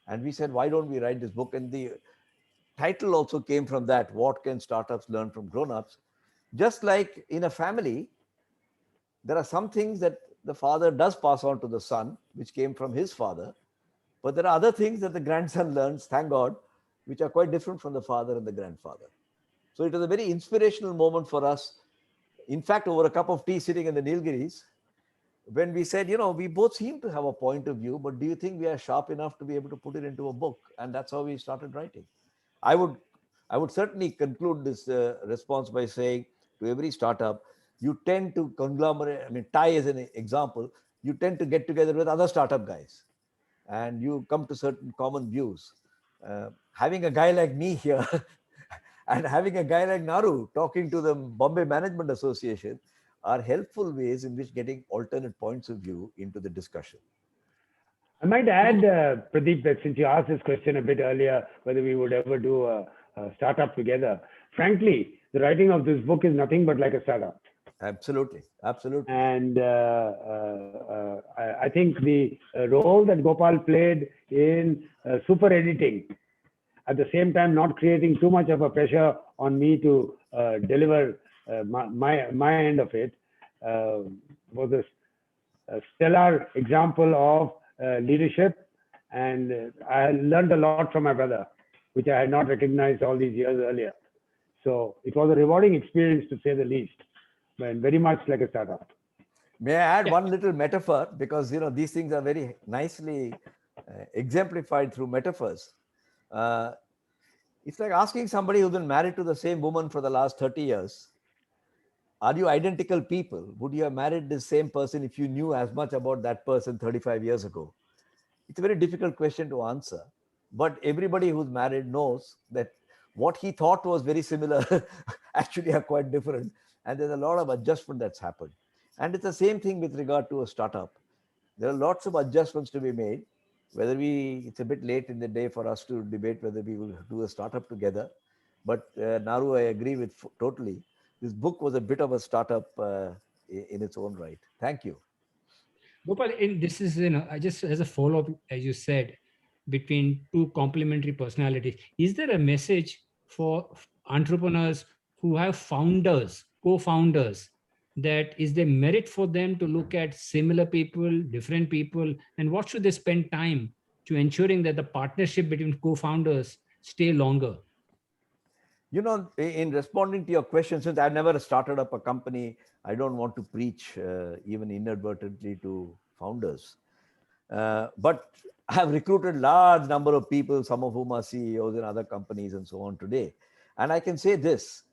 And we said, why don't we write this book? And the title also came from that. What can startups learn from grown-ups? Just like in a family, there are some things that the father does pass on to the son, which came from his father. But there are other things that the grandson learns, thank God, which are quite different from the father and the grandfather. So it was a very inspirational moment for us. In fact, over a cup of tea sitting in the Nilgiris, when we said, we both seem to have a point of view, but do you think we are sharp enough to be able to put it into a book? And that's how we started writing. I would certainly conclude this response by saying to every startup, you tend to conglomerate. I mean, TiE is an example. You tend to get together with other startup guys, and you come to certain common views. Having a guy like me here and having a guy like Naru talking to the Bombay Management Association are helpful ways in which getting alternate points of view into the discussion. I might add, Pradeep, that since you asked this question a bit earlier, whether we would ever do a startup together, frankly, the writing of this book is nothing but like a startup. Absolutely, absolutely. And I think the role that Gopal played in super editing, at the same time not creating too much of a pressure on me to deliver my end of it, was a stellar example of leadership. And I learned a lot from my brother, which I had not recognized all these years earlier. So it was a rewarding experience, to say the least, and very much like a startup. May I add one little metaphor? Because these things are very nicely exemplified through metaphors. It's like asking somebody who's been married to the same woman for the last 30 years, are you identical people? Would you have married the same person if you knew as much about that person 35 years ago? It's a very difficult question to answer. But everybody who's married knows that what he thought was very similar actually are quite different. And there's a lot of adjustment that's happened. And it's the same thing with regard to a startup. There are lots of adjustments to be made. It's a bit late in the day for us to debate whether we will do a startup together. But Naru, I agree with totally. This book was a bit of a startup in its own right. Thank you. Gopal, this is, just as a follow-up, as you said, between two complementary personalities, is there a message for entrepreneurs who have founders, co-founders, that is there merit for them to look at similar people, different people, and what should they spend time to ensuring that the partnership between co-founders stay longer? In responding to your question, since I've never started up a company, I don't want to preach even inadvertently to founders. But I have recruited large number of people, some of whom are CEOs in other companies and so on today. And I can say this,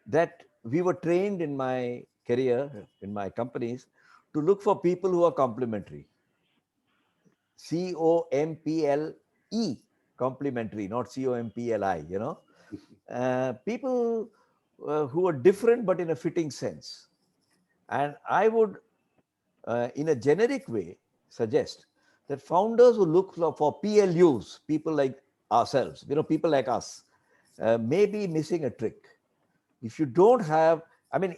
that we were trained in my career, in my companies, to look for people who are complementary. C-O-M-P-L-E, complementary, not C-O-M-P-L-I, people who are different but in a fitting sense. And I would, in a generic way, suggest that founders who look for PLUs, people like ourselves, people like us, may be missing a trick. If you don't have,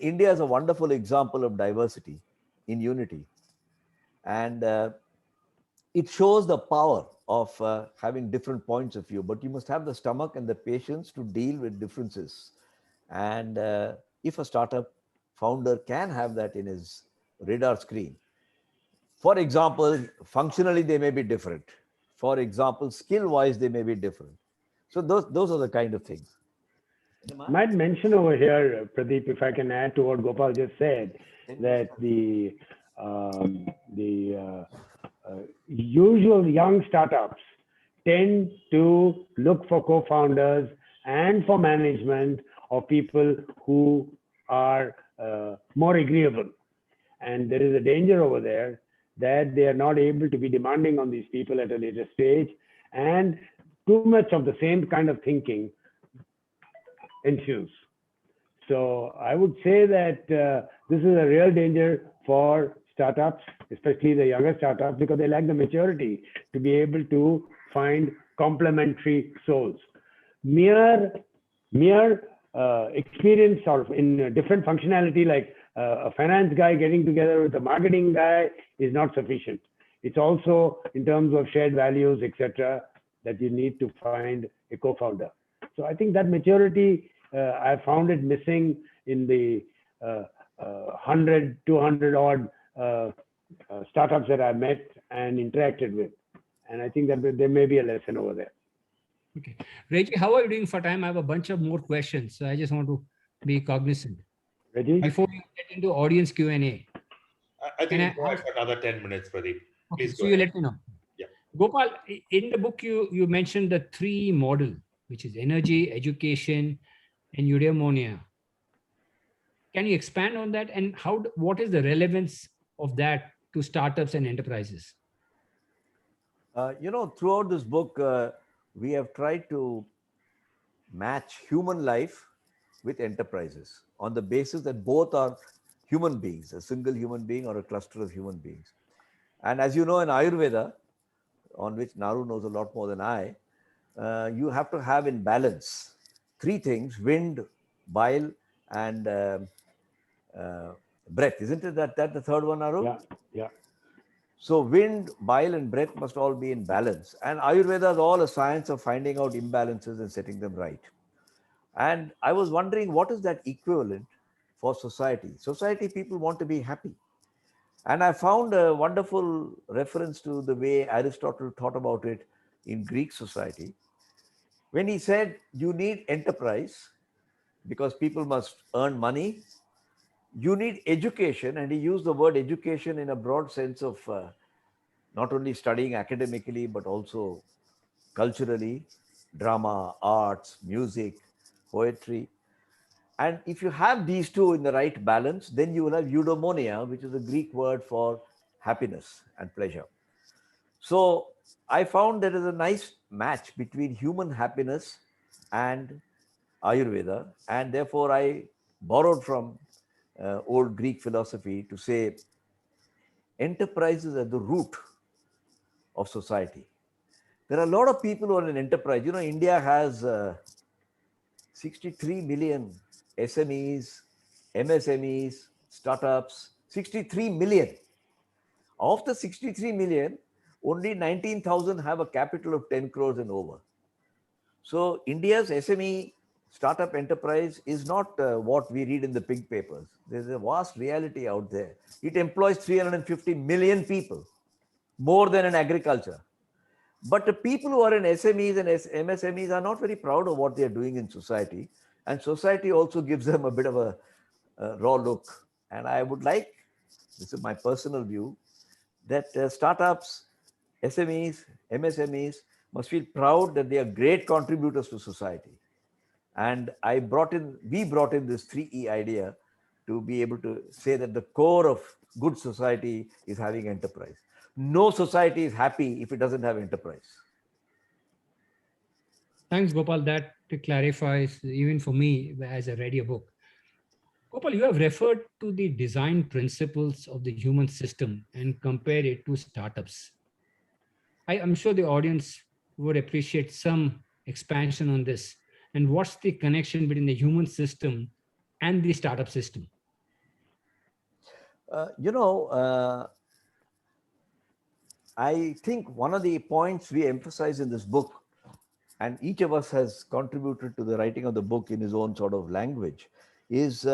India is a wonderful example of diversity in unity. And it shows the power of having different points of view, but you must have the stomach and the patience to deal with differences. And if a startup founder can have that in his radar screen, for example, functionally, they may be different. For example, skill-wise, they may be different. So those are the kind of things. I might mention over here, Pradeep, if I can add to what Gopal just said, that the usual young startups tend to look for co-founders and for management of people who are more agreeable. And there is a danger over there that they are not able to be demanding on these people at a later stage, and too much of the same kind of thinking ensues. So I would say that this is a real danger for startups, especially the younger startups, because they lack the maturity to be able to find complementary souls. Mere experience or in different functionality, like a finance guy getting together with a marketing guy, is not sufficient. It's also in terms of shared values, etc., that you need to find a co-founder. So I think that maturity, I found it missing in the 100, 200 odd startups that I met and interacted with. And I think that there may be a lesson over there. Okay. Reggie, how are you doing for time? I have a bunch of more questions. So I just want to be cognizant. Reggie? Before we get into audience Q&A. I think we'll go ahead for another 10 minutes, Pradeep. Okay, Please so go you ahead. let me know. Yeah. Gopal, in the book, you mentioned the 3 model, which is energy, education, and eudaimonia. Can you expand on that? And what is the relevance of that to startups and enterprises? Throughout this book, we have tried to match human life with enterprises on the basis that both are human beings, a single human being or a cluster of human beings. And as you know, in Ayurveda, on which Naru knows a lot more than I, you have to have in balance 3 things: wind, bile, and breath. Isn't it that the third one, Naru? Yeah, yeah. So wind, bile, and breath must all be in balance. And Ayurveda is all a science of finding out imbalances and setting them right. And I was wondering, what is that equivalent for society? Society people want to be happy. And I found a wonderful reference to the way Aristotle thought about it in Greek society, when he said you need enterprise because people must earn money. You need education, and he used the word education in a broad sense of not only studying academically, but also culturally, drama, arts, music, poetry. And if you have these 2 in the right balance, then you will have eudaimonia, which is a Greek word for happiness and pleasure. So I found there is a nice match between human happiness and Ayurveda. And therefore, I borrowed from old Greek philosophy to say enterprise is at the root of society. There are a lot of people who are in enterprise. India has 63 million SMEs, MSMEs, startups, 63 million. Of the 63 million, only 19,000 have a capital of 10 crores and over. So India's SME startup enterprise is not what we read in the pink papers. There's a vast reality out there. It employs 350 million people, more than in agriculture. But the people who are in SMEs and MSMEs are not very proud of what they're doing in society. And society also gives them a bit of a raw look. And I would like, this is my personal view, that startups, SMEs, MSMEs must feel proud that they are great contributors to society. And we brought in this 3E idea to be able to say that the core of good society is having enterprise. No society is happy if it doesn't have enterprise. Thanks, Gopal. That clarifies even for me as I read your book. Gopal, you have referred to the design principles of the human system and compared it to startups. I'm sure the audience would appreciate some expansion on this. And what's the connection between the human system and the startup system? I think one of the points we emphasize in this book, and each of us has contributed to the writing of the book in his own sort of language, is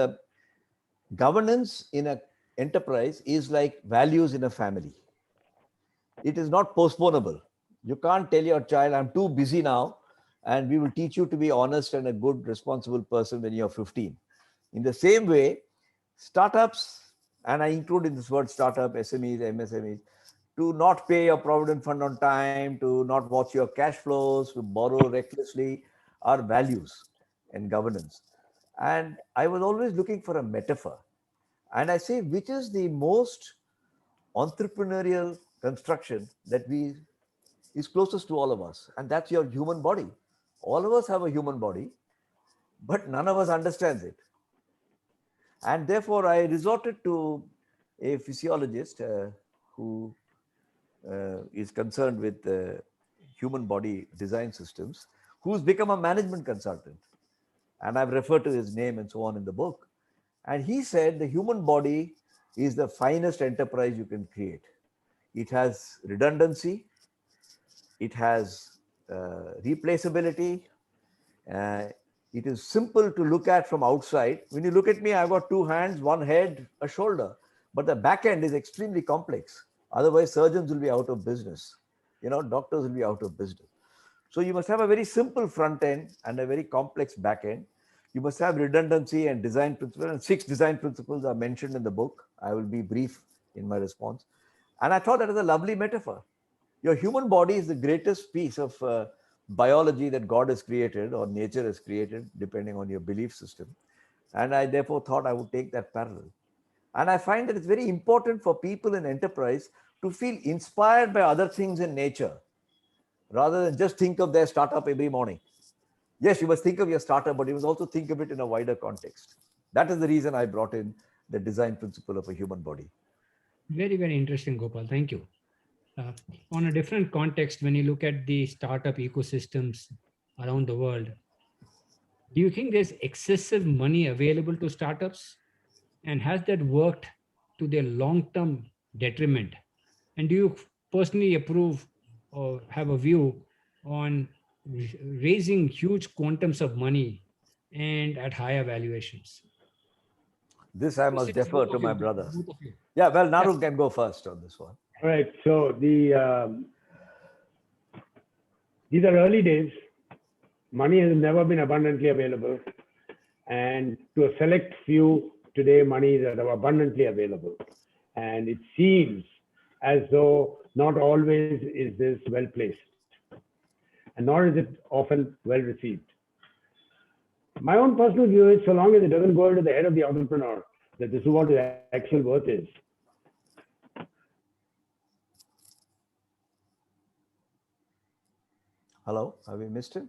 governance in an enterprise is like values in a family. It is not postponable. You can't tell your child, I'm too busy now, and we will teach you to be honest and a good, responsible person when you're 15. In the same way, startups, and I include in this word startup, SMEs, MSMEs, to not pay your provident fund on time, to not watch your cash flows, to borrow recklessly, are values and governance. And I was always looking for a metaphor. And I say, which is the most entrepreneurial construction that is closest to all of us? And that's your human body. All of us have a human body, but none of us understands it. And therefore, I resorted to a physiologist who is concerned with human body design systems, who's become a management consultant. And I've referred to his name and so on in the book. And he said the human body is the finest enterprise you can create. It has redundancy, it has replaceability, It is simple to look at from outside. When you look at me, I've got two hands, one head, a shoulder, but the back end is extremely complex. Otherwise, surgeons will be out of business. Doctors will be out of business. So you must have a very simple front end and a very complex back end. You must have redundancy and design principles. And 6 design principles are mentioned in the book. I will be brief in my response. And I thought that is a lovely metaphor. Your human body is the greatest piece of biology that God has created or nature has created, depending on your belief system. And I therefore thought I would take that parallel. And I find that it's very important for people in enterprise to feel inspired by other things in nature, rather than just think of their startup every morning. Yes, you must think of your startup, but you must also think of it in a wider context. That is the reason I brought in the design principle of a human body. Very, very interesting, Gopal. Thank you. On a different context, when you look at the startup ecosystems around the world, do you think there's excessive money available to startups? And has that worked to their long-term detriment? And do you personally approve or have a view on raising huge quantums of money and at higher valuations? This I must This is defer both to of my you, brother. both of you. Yeah, well, Naru can go first on this one. All right. So these are early days. Money has never been abundantly available. And to a select few today, money is abundantly available. And it seems as though not always is this well placed. And nor is it often well received. My own personal view is, so long as it doesn't go into the head of the entrepreneur, that this is what the actual worth is. Hello, have we missed him?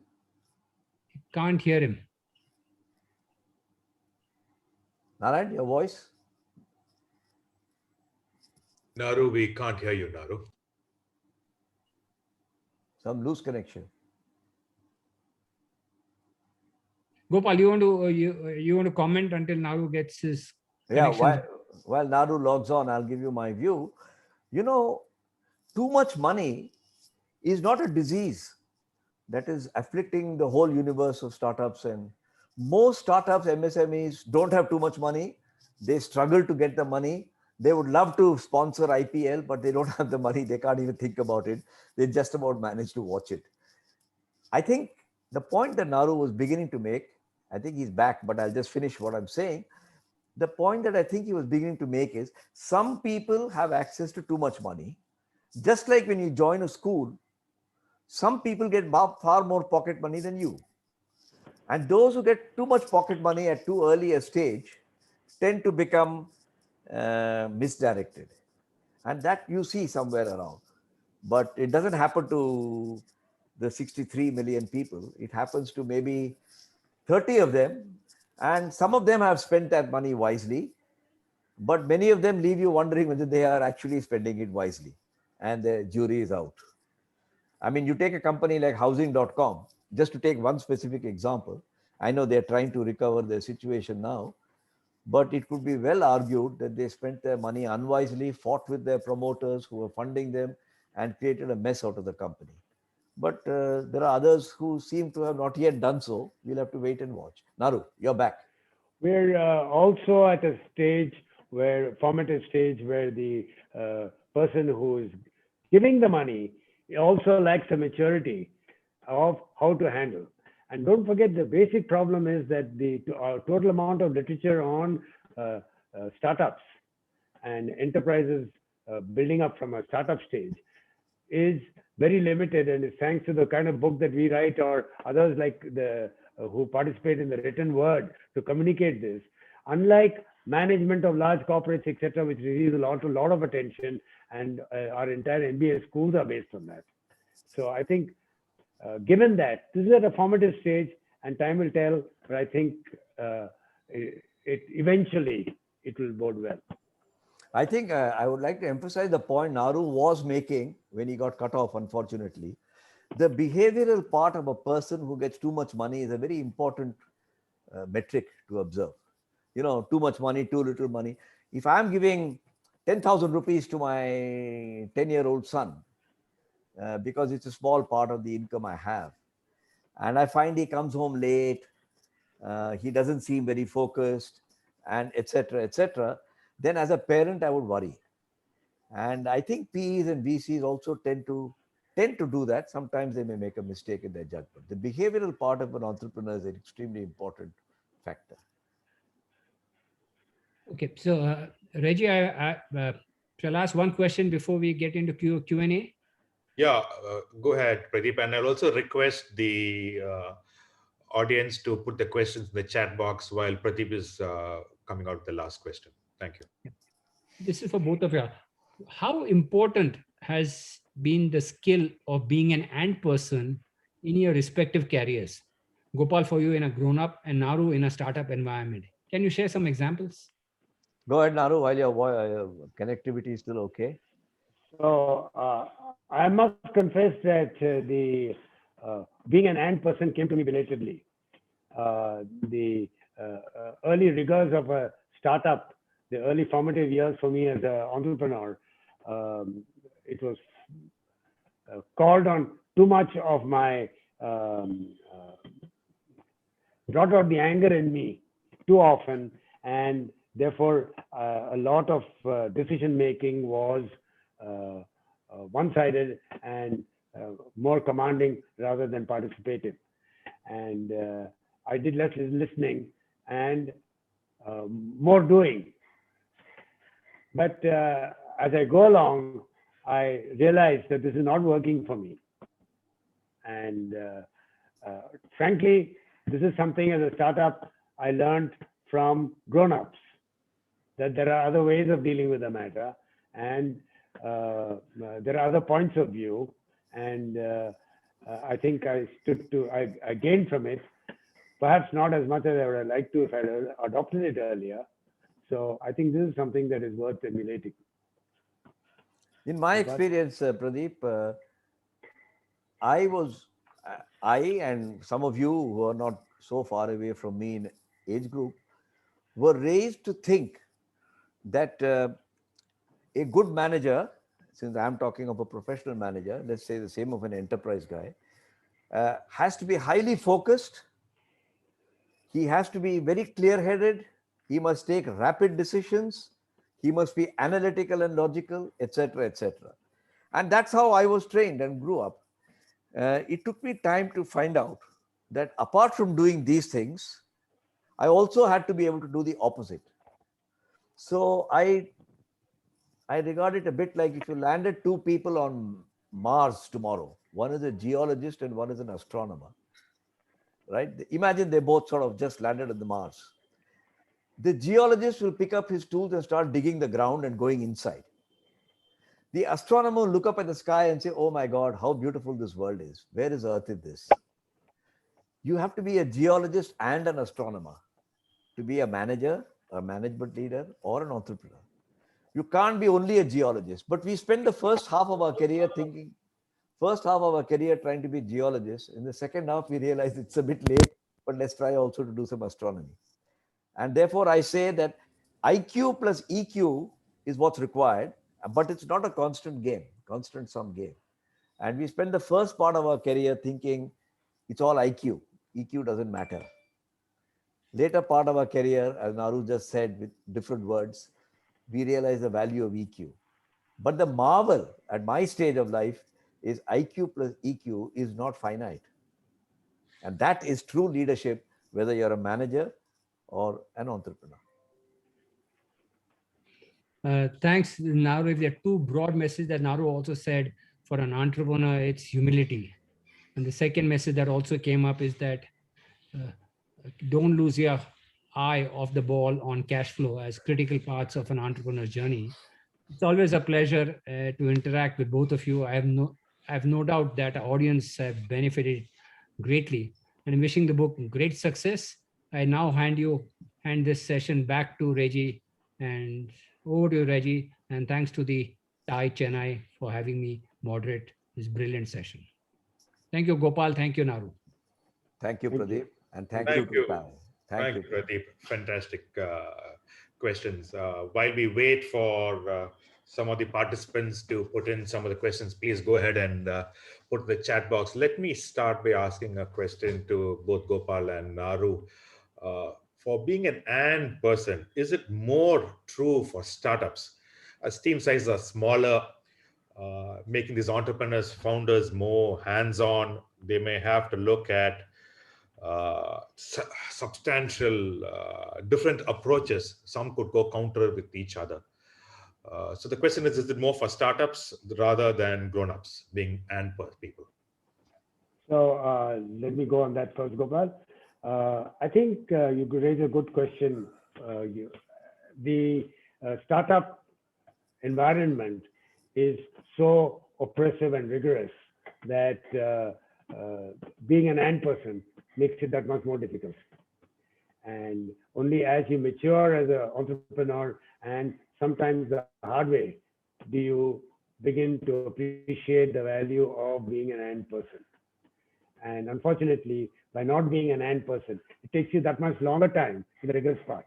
Can't hear him. Narayan, your voice? Naru, we can't hear you, Naru. Some loose connection. Gopal, you want to comment until Naru gets his connection? Yeah, while Naru logs on, I'll give you my view. Too much money is not a disease that is afflicting the whole universe of startups. And most startups, MSMEs, don't have too much money. They struggle to get the money. They would love to sponsor IPL, but they don't have the money. They can't even think about it. They just about manage to watch it. I think the point that Naru was beginning to make, I think he's back, but I'll just finish what I'm saying. The point that I think he was beginning to make is some people have access to too much money. Just like when you join a school, some people get far more pocket money than you. And those who get too much pocket money at too early a stage tend to become misdirected. And that you see somewhere around. But it doesn't happen to the 63 million people. It happens to maybe 30 of them. And some of them have spent that money wisely. But many of them leave you wondering whether they are actually spending it wisely. And the jury is out. I mean, you take a company like housing.com, just to take one specific example. I know they're trying to recover their situation now, but it could be well argued that they spent their money unwisely, fought with their promoters who were funding them, and created a mess out of the company. But there are others who seem to have not yet done so. We'll have to wait and watch. Naru, you're back. We're also at a formative stage where the person who is giving the money also lacks the maturity of how to handle. And don't forget, the basic problem is that the total amount of literature on startups and enterprises building up from a startup stage is very limited, and it's thanks to the kind of book that we write or others like who participate in the written word to communicate this. Unlike management of large corporates, etc., which receives a lot of attention, and our entire MBA schools are based on that. So I think, given that this is at a formative stage, and time will tell, but I think eventually it will bode well. I think I would like to emphasize the point Naru was making when he got cut off, unfortunately. The behavioral part of a person who gets too much money is a very important metric to observe. Too much money, too little money. If I'm giving 10,000 rupees to my 10-year-old son, because it's a small part of the income I have, and I find he comes home late, he doesn't seem very focused, and etc., etc., then as a parent, I would worry. And I think PEs and VCs also tend to do that. Sometimes they may make a mistake in their judgment. The behavioral part of an entrepreneur is an extremely important factor. Okay, so Reggie, shall I ask one question before we get into Q&A? Yeah, go ahead, Pradeep. And I'll also request the audience to put the questions in the chat box while Pradeep is coming out with the last question. Thank you. This is for both of you. How important has been the skill of being an ant person in your respective careers? Gopal, for you in a grown-up, and Naru in a startup environment. Can you share some examples? Go ahead, Naru, while your connectivity is still okay. So I must confess that being an ant person came to me belatedly. The early rigors of a startup, the early formative years for me as an entrepreneur, it was called on too much of my, brought out the anger in me too often, and therefore a lot of decision making was one-sided and more commanding rather than participative. And I did less listening and more doing. But as I go along, I realized that this is not working for me. And frankly, this is something as a startup I learned from grown-ups, that there are other ways of dealing with the matter, and there are other points of view, and I think I gained from it, perhaps not as much as I would have liked to if I had adopted it earlier. So I think this is something that is worth emulating. In my experience, Pradeep, I and some of you who are not so far away from me in age group were raised to think that a good manager, since I'm talking of a professional manager, let's say the same of an enterprise guy, has to be highly focused. He has to be very clear-headed. He must take rapid decisions. He must be analytical and logical, etc., etc. And that's how I was trained and grew up. It took me time to find out that apart from doing these things, I also had to be able to do the opposite. So I regard it a bit like if you landed two people on Mars tomorrow, one is a geologist and one is an astronomer, right? Imagine they both sort of just landed on the Mars. The geologist will pick up his tools and start digging the ground and going inside. The astronomer will look up at the sky and say, oh my God, how beautiful this world is. Where is Earth in this? You have to be a geologist and an astronomer to be a manager, a management leader, or an entrepreneur. You can't be only a geologist. But we spend the first half of our career trying to be geologists. In the second half, we realize it's a bit late, but let's try also to do some astronomy. And therefore, I say that IQ plus EQ is what's required, but it's not a constant sum game. And we spend the first part of our career thinking it's all IQ. EQ doesn't matter. Later part of our career, as Naru just said with different words, we realize the value of EQ. But the marvel at my stage of life is IQ plus EQ is not finite. And that is true leadership, whether you're a manager or an entrepreneur. Thanks, Naru. There are two broad messages that Naru also said. For an entrepreneur, it's humility. And the second message that also came up is that don't lose your eye off the ball on cash flow as critical parts of an entrepreneur's journey. It's always a pleasure to interact with both of you. I have no doubt that our audience have benefited greatly. And wishing the book great success. I now hand this session back to Reggie, and over to you, Reggie. And thanks to the TiE Chennai for having me moderate this brilliant session. Thank you, Gopal. Thank you, Naru. Thank you, Pradeep. And thank you to TiE. Thank you, Pradeep. Fantastic questions. While we wait for some of the participants to put in some of the questions, please go ahead and put in the chat box. Let me start by asking a question to both Gopal and Naru. for being an and person, is it more true for startups? As team sizes are smaller, making these entrepreneurs, founders more hands-on, they may have to look at substantial different approaches. Some could go counter with each other. So the question is it more for startups rather than grown-ups being and people? So let me go on that first, Gopal. I think you raise a good question. The startup environment is so oppressive and rigorous that being an and person makes it that much more difficult. And only as you mature as an entrepreneur, and sometimes the hard way, do you begin to appreciate the value of being an and person. And unfortunately, by not being an and person, it takes you that much longer time in the rigorous part.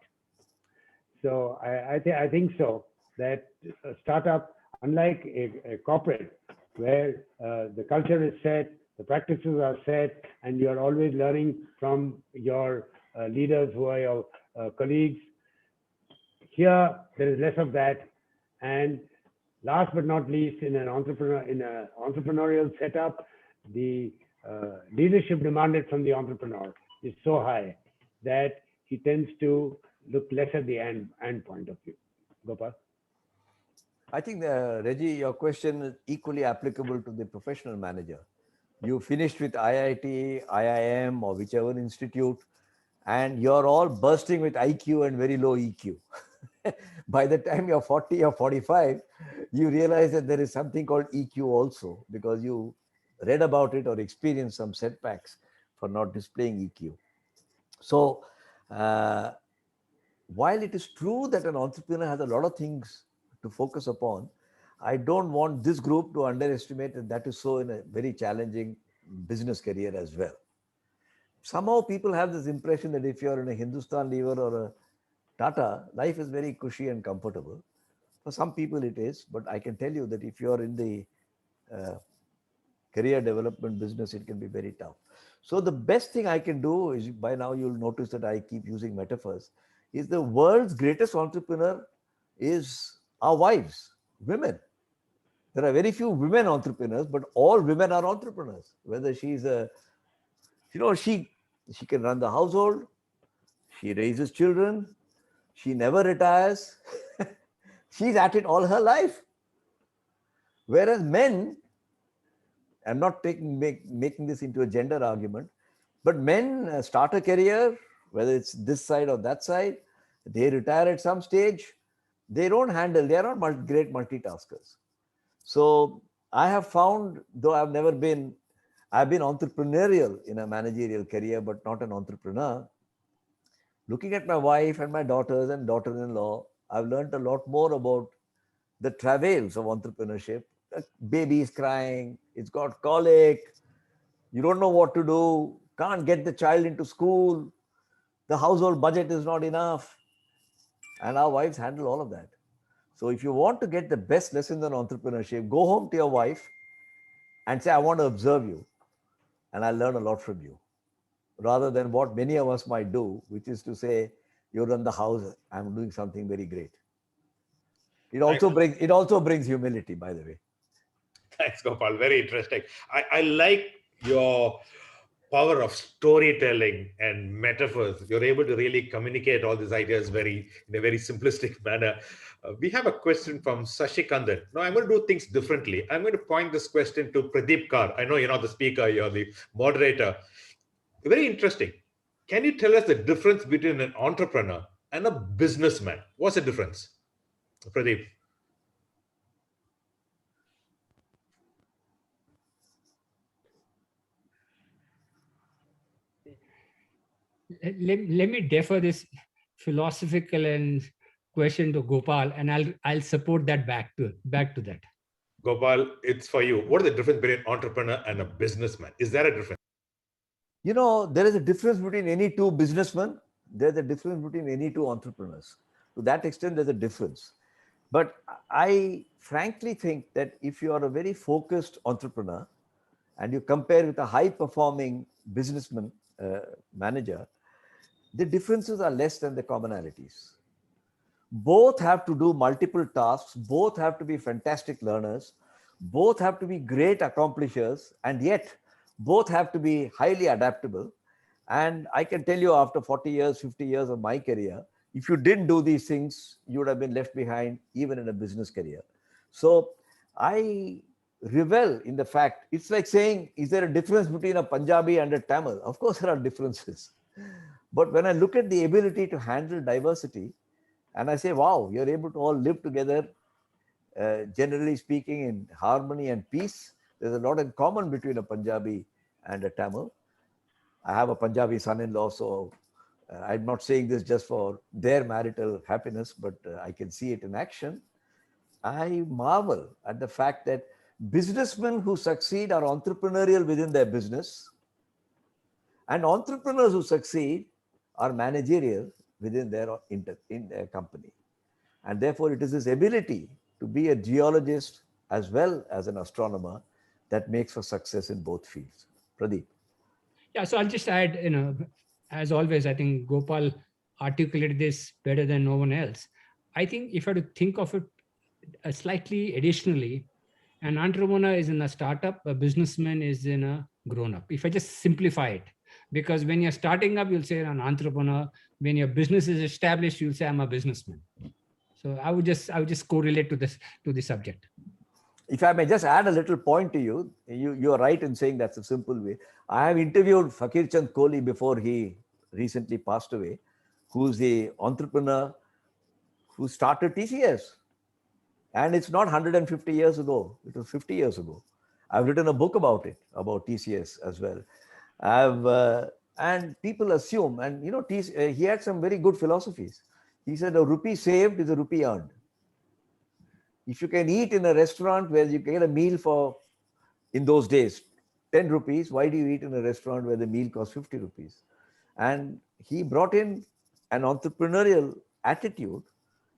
So I think so that a startup, unlike a corporate, where the culture is set, the practices are set, and you are always learning from your leaders who are your colleagues. Here, there is less of that. And last but not least, in an entrepreneurial setup, the leadership demanded from the entrepreneur is so high that he tends to look less at the end point of view. Gopal? I think, Reggie, your question is equally applicable to the professional manager. You finished with IIT, IIM, or whichever institute, and you're all bursting with IQ and very low EQ. By the time you're 40 or 45, you realize that there is something called EQ also, because you read about it or experienced some setbacks for not displaying EQ. So while it is true that an entrepreneur has a lot of things to focus upon, I don't want this group to underestimate that is so in a very challenging business career as well. Somehow people have this impression that if you're in a Hindustan Lever or a Tata, life is very cushy and comfortable. For some people it is, but I can tell you that if you're in the career development business, it can be very tough. So the best thing I can do is, by now you'll notice that I keep using metaphors, is the world's greatest entrepreneur is our wives, women. There are very few women entrepreneurs, but all women are entrepreneurs. Whether she's a, she can run the household, she raises children, she never retires. She's at it all her life. Whereas men, I'm not making this into a gender argument, but men start a career, whether it's this side or that side, they retire at some stage, they don't handle, they are not great multitaskers. So I have found, though I've been entrepreneurial in a managerial career, but not an entrepreneur. Looking at my wife and my daughters and daughter-in-law, I've learned a lot more about the travails of entrepreneurship. The baby is crying, it's got colic, you don't know what to do, can't get the child into school, the household budget is not enough. And our wives handle all of that. So if you want to get the best lessons on entrepreneurship, go home to your wife and say, I want to observe you and I'll learn a lot from you, rather than what many of us might do, which is to say, you run the house, I'm doing something very great. It also brings humility, by the way. Thanks, Gopal. Very interesting. I like your power of storytelling and metaphors. You're able to really communicate all these ideas in a very simplistic manner. We have a question from Sashikandan. Now, I'm going to do things differently. I'm going to point this question to Pradeep Kar. I know you're not the speaker, you're the moderator. Very interesting. Can you tell us the difference between an entrepreneur and a businessman? What's the difference, Pradeep? Let me defer this philosophical and question to Gopal, and I'll support that back to that. Gopal, it's for you. What is the difference between an entrepreneur and a businessman? Is there a difference? There is a difference between any two businessmen. There's a difference between any two entrepreneurs. To that extent, there's a difference. But I frankly think that if you are a very focused entrepreneur and you compare with a high-performing businessman, manager, the differences are less than the commonalities. Both have to do multiple tasks, both have to be fantastic learners, both have to be great accomplishers, and yet both have to be highly adaptable. And I can tell you, after 40 years, 50 years of my career, if you didn't do these things, you would have been left behind even in a business career. So I revel in the fact, it's like saying, is there a difference between a Punjabi and a Tamil? Of course there are differences. But when I look at the ability to handle diversity, and I say, wow, you're able to all live together, generally speaking, in harmony and peace. There's a lot in common between a Punjabi and a Tamil. I have a Punjabi son-in-law, so I'm not saying this just for their marital happiness, but I can see it in action. I marvel at the fact that businessmen who succeed are entrepreneurial within their business, and entrepreneurs who succeed are managerial within their in their company. And therefore, it is this ability to be a geologist as well as an astronomer that makes for success in both fields. Pradeep. Yeah, so I'll just add, as always, I think Gopal articulated this better than no one else. I think if I had to think of it slightly additionally, an entrepreneur is in a startup, a businessman is in a grown-up. If I just simplify it, because when you're starting up, you'll say an entrepreneur. When your business is established, you'll say I'm a businessman. So I would just correlate to the subject. If I may just add a little point to you, you are right in saying that's a simple way. I have interviewed Fakir Chand Kohli before he recently passed away, who's the entrepreneur who started TCS. And it's not 150 years ago, it was 50 years ago. I've written a book about it, about TCS as well. And people assume, and he had some very good philosophies. He said a rupee saved is a rupee earned. If you can eat in a restaurant where you get a meal for, in those days, 10 rupees, why do you eat in a restaurant where the meal costs 50 rupees? And he brought in an entrepreneurial attitude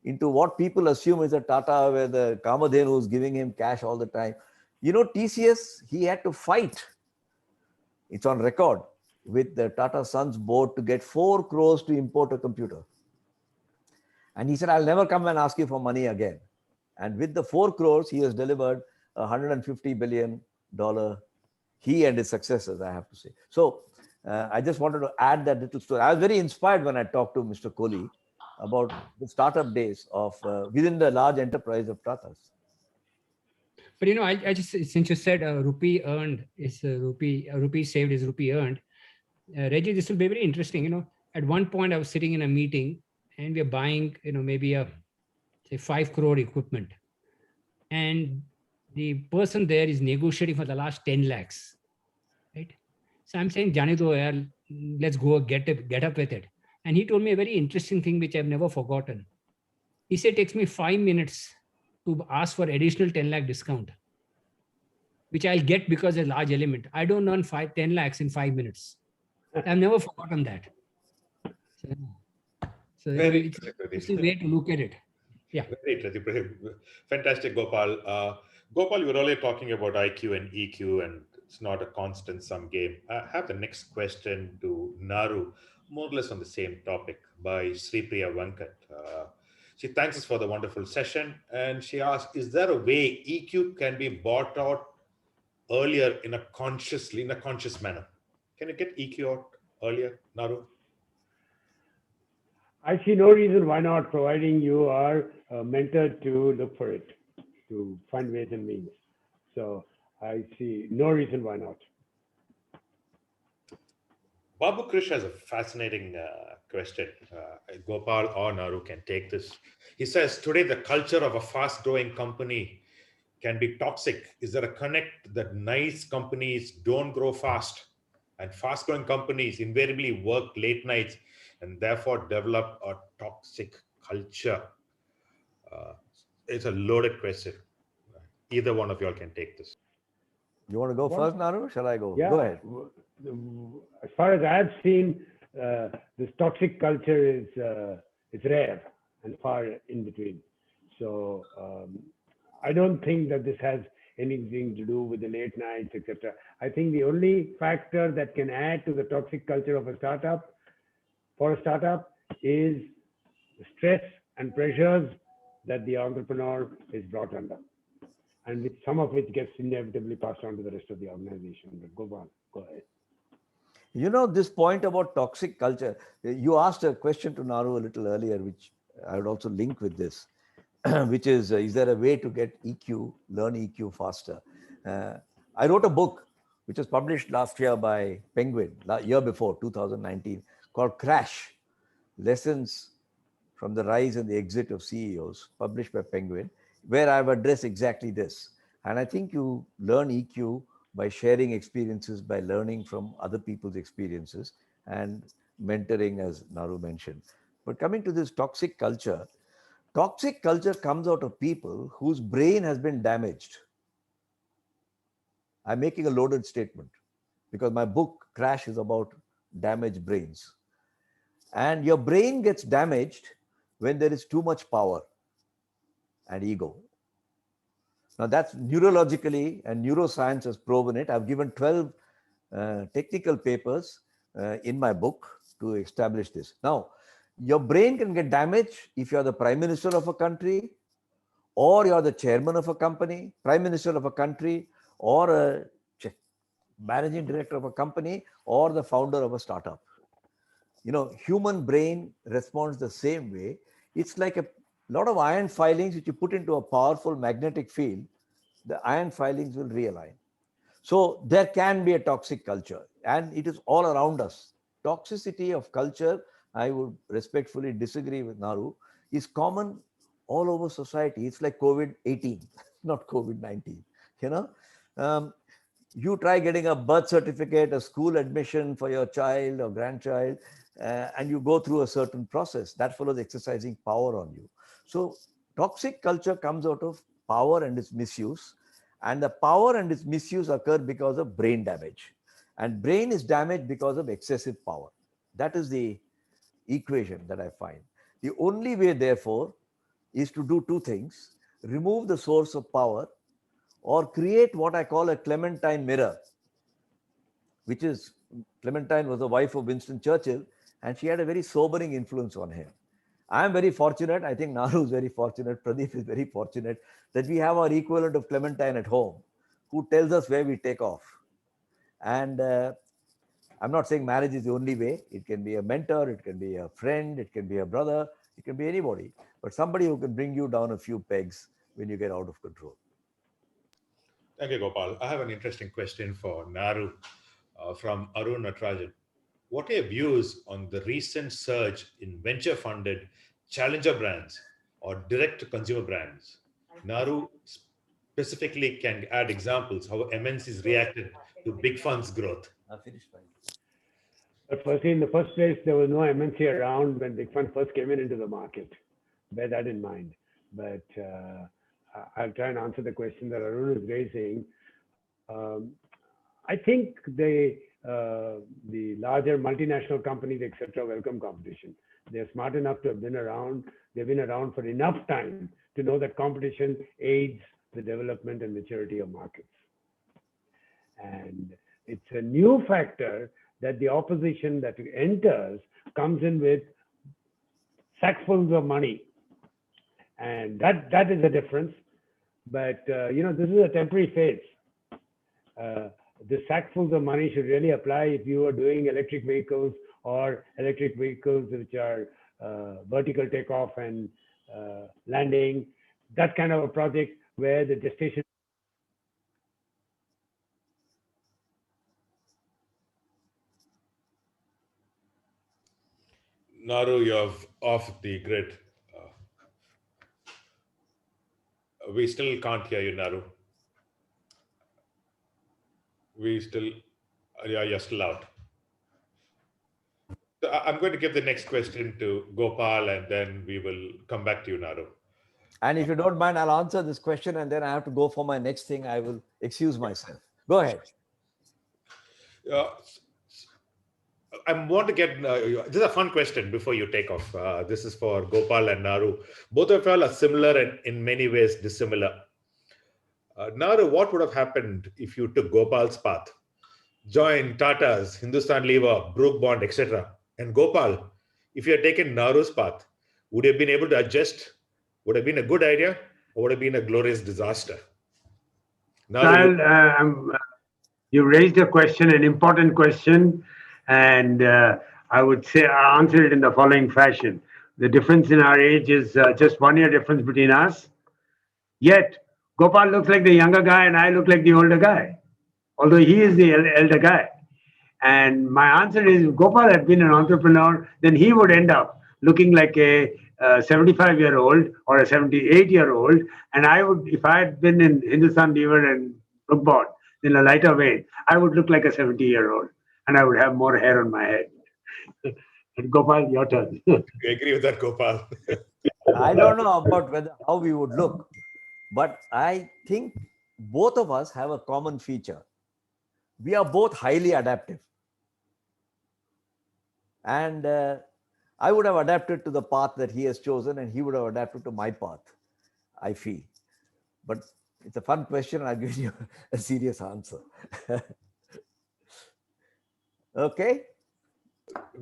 into what people assume is a Tata, where the Kamadhenu is giving him cash all the time. TCS, he had to fight. It's on record with the Tata Sons board to get 4 crores to import a computer. And he said, I'll never come and ask you for money again. And with the 4 crores, he has delivered $150 billion, he and his successors, I have to say. So I just wanted to add that little story. I was very inspired when I talked to Mr. Kohli about the startup days of within the large enterprise of Tatas. But I just, since you said rupee earned is rupee saved is rupee earned, Reggie, this will be very interesting. At one point I was sitting in a meeting and we are buying, maybe a say 5 crore equipment, and the person there is negotiating for the last 10 lakhs, right? So I'm saying, Jani to yaar, let's go get up with it. And he told me a very interesting thing which I've never forgotten. He said, it takes me 5 minutes to ask for additional 10 lakh discount, which I'll get because a large element. I don't earn 10 lakhs in 5 minutes. I've never forgotten that. So it's an interesting way to look at it. Yeah. Very fantastic, Gopal. Gopal, you were earlier talking about IQ and EQ, and it's not a constant sum game. I have the next question to Naru, more or less on the same topic, by Sripriya Venkat. She thanks us for the wonderful session, and she asks, is there a way EQ can be bought out earlier in a conscious manner? Can you get EQ out earlier, Naru? I see no reason why not, providing you are mentored to look for it, to find ways and means. So I see no reason why not. Babu Krish has a fascinating question. Gopal or Naru can take this. He says, today the culture of a fast-growing company can be toxic. Is there a connect that nice companies don't grow fast, and fast-growing companies invariably work late nights and therefore develop a toxic culture? It's a loaded question. Either one of y'all can take this. You want to go first, Naru? Shall I go? Yeah. Go ahead. As far as I've seen, this toxic culture is rare and far in between. So I don't think that this has anything to do with the late nights, etc. I think the only factor that can add to the toxic culture of a startup for a startup is stress and pressures that the entrepreneur is brought under, and with some of which gets inevitably passed on to the rest of the organization. But go ahead. You know, this point about toxic culture, you asked a question to Naru a little earlier, which I would also link with this, which is there a way to get EQ, learn EQ faster? I wrote a book which was published last year by Penguin, year before, 2019, called Crash, Lessons from the Rise and the Exit of CEOs, published by Penguin, where I've addressed exactly this. And I think you learn EQ by sharing experiences, by learning from other people's experiences and mentoring, as Naru mentioned. But coming to this toxic culture comes out of people whose brain has been damaged. I'm making a loaded statement because my book Crash is about damaged brains. And your brain gets damaged when there is too much power and ego. Now that's neurologically, and neuroscience has proven it. I've given 12 technical papers in my book to establish this. Now, your brain can get damaged if you're the prime minister of a country, or you're the chairman of a company, prime minister of a country, or a managing director of a company, or the founder of a startup. You know, human brain responds the same way. It's like a lot of iron filings which you put into a powerful magnetic field, the iron filings will realign. So there can be a toxic culture, and it is all around us. Toxicity of culture, I would respectfully disagree with Naru, is common all over society. It's like COVID-18, not COVID-19. You know, you try getting a birth certificate, a school admission for your child or grandchild, and you go through a certain process that follows exercising power on you. So toxic culture comes out of power and its misuse, and the power and its misuse occur because of brain damage, and brain is damaged because of excessive power. That is the equation that I find. The only way, therefore, is to do two things: remove the source of power, or create what I call a Clementine mirror, which is, Clementine was the wife of Winston Churchill, and she had a very sobering influence on him. I am very fortunate, I think Naru is very fortunate, Pradeep is very fortunate, that we have our equivalent of Clementine at home, who tells us where we take off. And I'm not saying marriage is the only way. It can be a mentor, it can be a friend, it can be a brother, it can be anybody, but somebody who can bring you down a few pegs when you get out of control. Thank you, Gopal. I have an interesting question for Naru from Naru Narayanan. What are your views on the recent surge in venture-funded challenger brands or direct-to-consumer brands? Naru specifically can add examples how MNCs reacted to big funds' growth. But firstly, in the first place, there was no MNC around when big fund first came into the market. Bear that in mind. But I'll try and answer the question that Arun is raising. I think the larger multinational companies, etc., welcome competition. They're smart enough to have been around. They've been around for enough time to know that competition aids the development and maturity of markets. And it's a new factor that the opposition that enters comes in with sackfuls of money. And that is a difference. But, you know, this is a temporary phase. The sackfuls of money should really apply if you are doing electric vehicles or electric vehicles which are vertical takeoff and landing, that kind of a project where the gestation. Naru, you're off the grid. We still can't hear you, Naru. You're still out. So I'm going to give the next question to Gopal, and then we will come back to you, Naru. And if you don't mind, I'll answer this question, and then I have to go for my next thing. I will excuse myself. Go ahead. I want to get, this is a fun question before you take off. This is for Gopal and Naru. Both of y'all are similar and in many ways dissimilar. Naru, what would have happened if you took Gopal's path? Join Tata's, Hindustan Lever, Brook Bond, etc. And Gopal, if you had taken Naru's path, would you have been able to adjust? Would have been a good idea, or would have been a glorious disaster? Naru, Sahil, you raised a question, an important question, and I would say I answer it in the following fashion. The difference in our age is just 1 year difference between us. Yet, Gopal looks like the younger guy and I look like the older guy, although he is the elder guy. And my answer is if Gopal had been an entrepreneur, then he would end up looking like a 75-year-old or a 78-year-old. And I would, if I had been in Hindustan Lever and Brookbond in a lighter weight, I would look like a 70-year-old and I would have more hair on my head. And Gopal, your turn. I agree with that, Gopal. I don't know about how we would look, but I think both of us have a common feature. We are both highly adaptive. And I would have adapted to the path that he has chosen, and he would have adapted to my path, I feel. But it's a fun question. I'll give you a serious answer. Okay.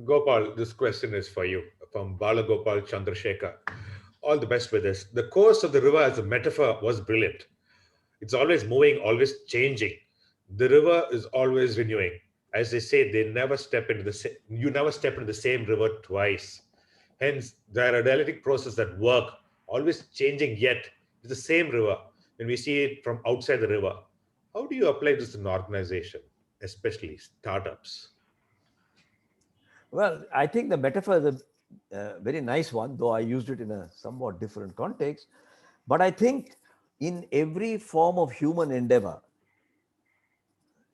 Gopal, this question is for you from Balagopal Chandrasekhar. All the best with this. The course of the river as a metaphor was brilliant. It's always moving, always changing. The river is always renewing. As they say, they never step into you never step into the same river twice. Hence, there are a dialectic process that work, always changing, yet it's the same river. When we see it from outside the river, how do you apply this in an organization, especially startups? Well, I think the metaphor is a very nice one, though I used it in a somewhat different context. But I think in every form of human endeavor,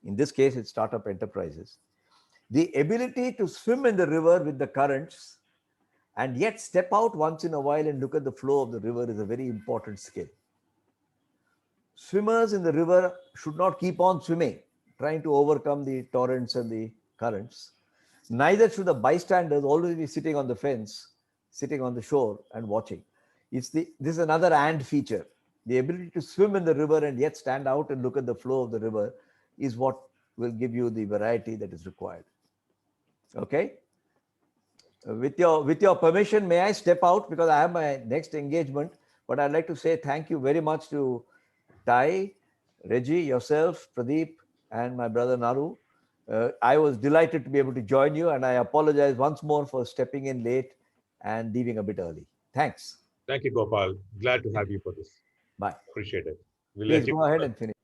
in this case, it's startup enterprises, the ability to swim in the river with the currents and yet step out once in a while and look at the flow of the river is a very important skill. Swimmers in the river should not keep on swimming, trying to overcome the torrents and the currents. Neither should the bystanders always be sitting on the fence, sitting on the shore and watching. This is another and feature. The ability to swim in the river and yet stand out and look at the flow of the river is what will give you the variety that is required. Okay? With your permission, may I step out because I have my next engagement, but I'd like to say thank you very much to TiE, Reggie, yourself, Pradeep, and my brother Naru. I was delighted to be able to join you, and I apologize once more for stepping in late and leaving a bit early. Thanks. Thank you, Gopal. Glad to have you for this. Bye. Appreciate it. Please go ahead and finish.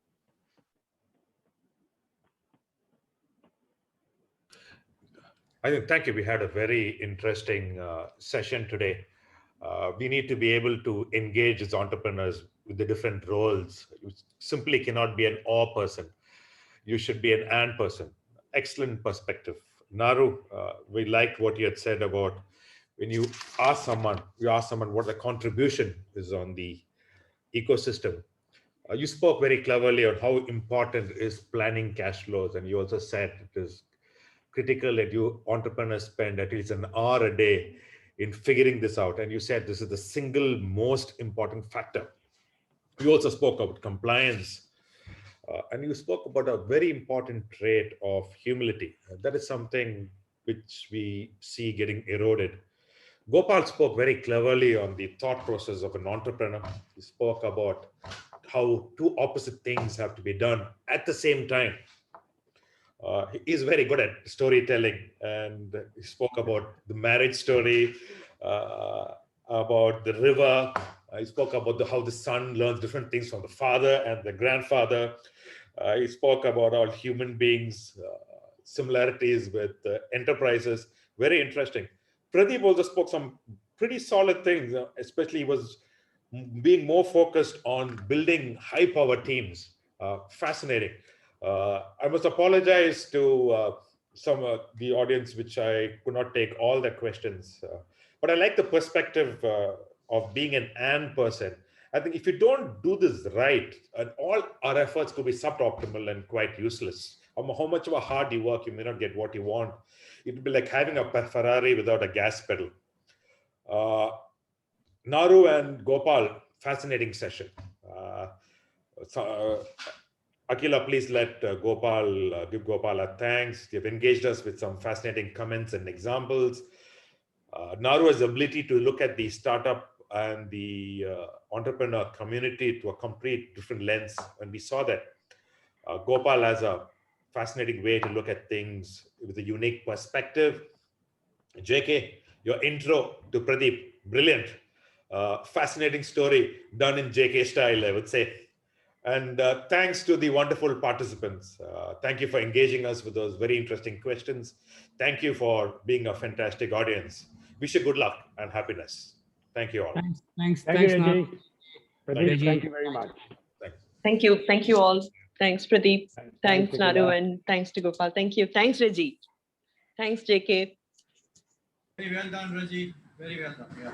Thank you. We had a very interesting session today. We need to be able to engage as entrepreneurs with the different roles. You simply cannot be an or person. You should be an and person. Excellent perspective. Naru, we liked what you had said about when you ask someone what the contribution is on the ecosystem. You spoke very cleverly on how important is planning cash flows. And you also said it is critical that you entrepreneurs spend at least an hour a day in figuring this out. And you said this is the single most important factor. You also spoke about compliance. And you spoke about a very important trait of humility. That is something which we see getting eroded. Gopal spoke very cleverly on the thought process of an entrepreneur. He spoke about how two opposite things have to be done at the same time. He's very good at storytelling, and he spoke about the marriage story, about the river. He spoke about how the son learns different things from the father and the grandfather. He spoke about all human beings, similarities with enterprises. Very interesting. Pradeep also spoke some pretty solid things, especially he was being more focused on building high-power teams. Fascinating. I must apologize to some of the audience, which I could not take all the questions. But I like the perspective of being an and person. I think if you don't do this right, and all our efforts could be suboptimal and quite useless. How much of a hard you work, you may not get what you want. It would be like having a Ferrari without a gas pedal. Naru and Gopal, fascinating session. Akila, please let give Gopal a thanks. You've engaged us with some fascinating comments and examples. Naru's ability to look at the startup and the entrepreneur community to a complete different lens. And we saw that Gopal has a fascinating way to look at things with a unique perspective. JK, your intro to Pradeep, brilliant. Fascinating story done in JK style, I would say. And thanks to the wonderful participants. Thank you for engaging us with those very interesting questions. Thank you for being a fantastic audience. Wish you good luck and happiness. Thank you all. Thanks, Thank you, Naru. Raji. Pradeep, thank you very much. Thanks. Thank you all. Thanks, Pradeep. Thanks, Nicola. Naru, and thanks to Gopal. Thank you. Thanks, Reggie. Thanks, JK. Very well done, Raji. Very well done. Yeah.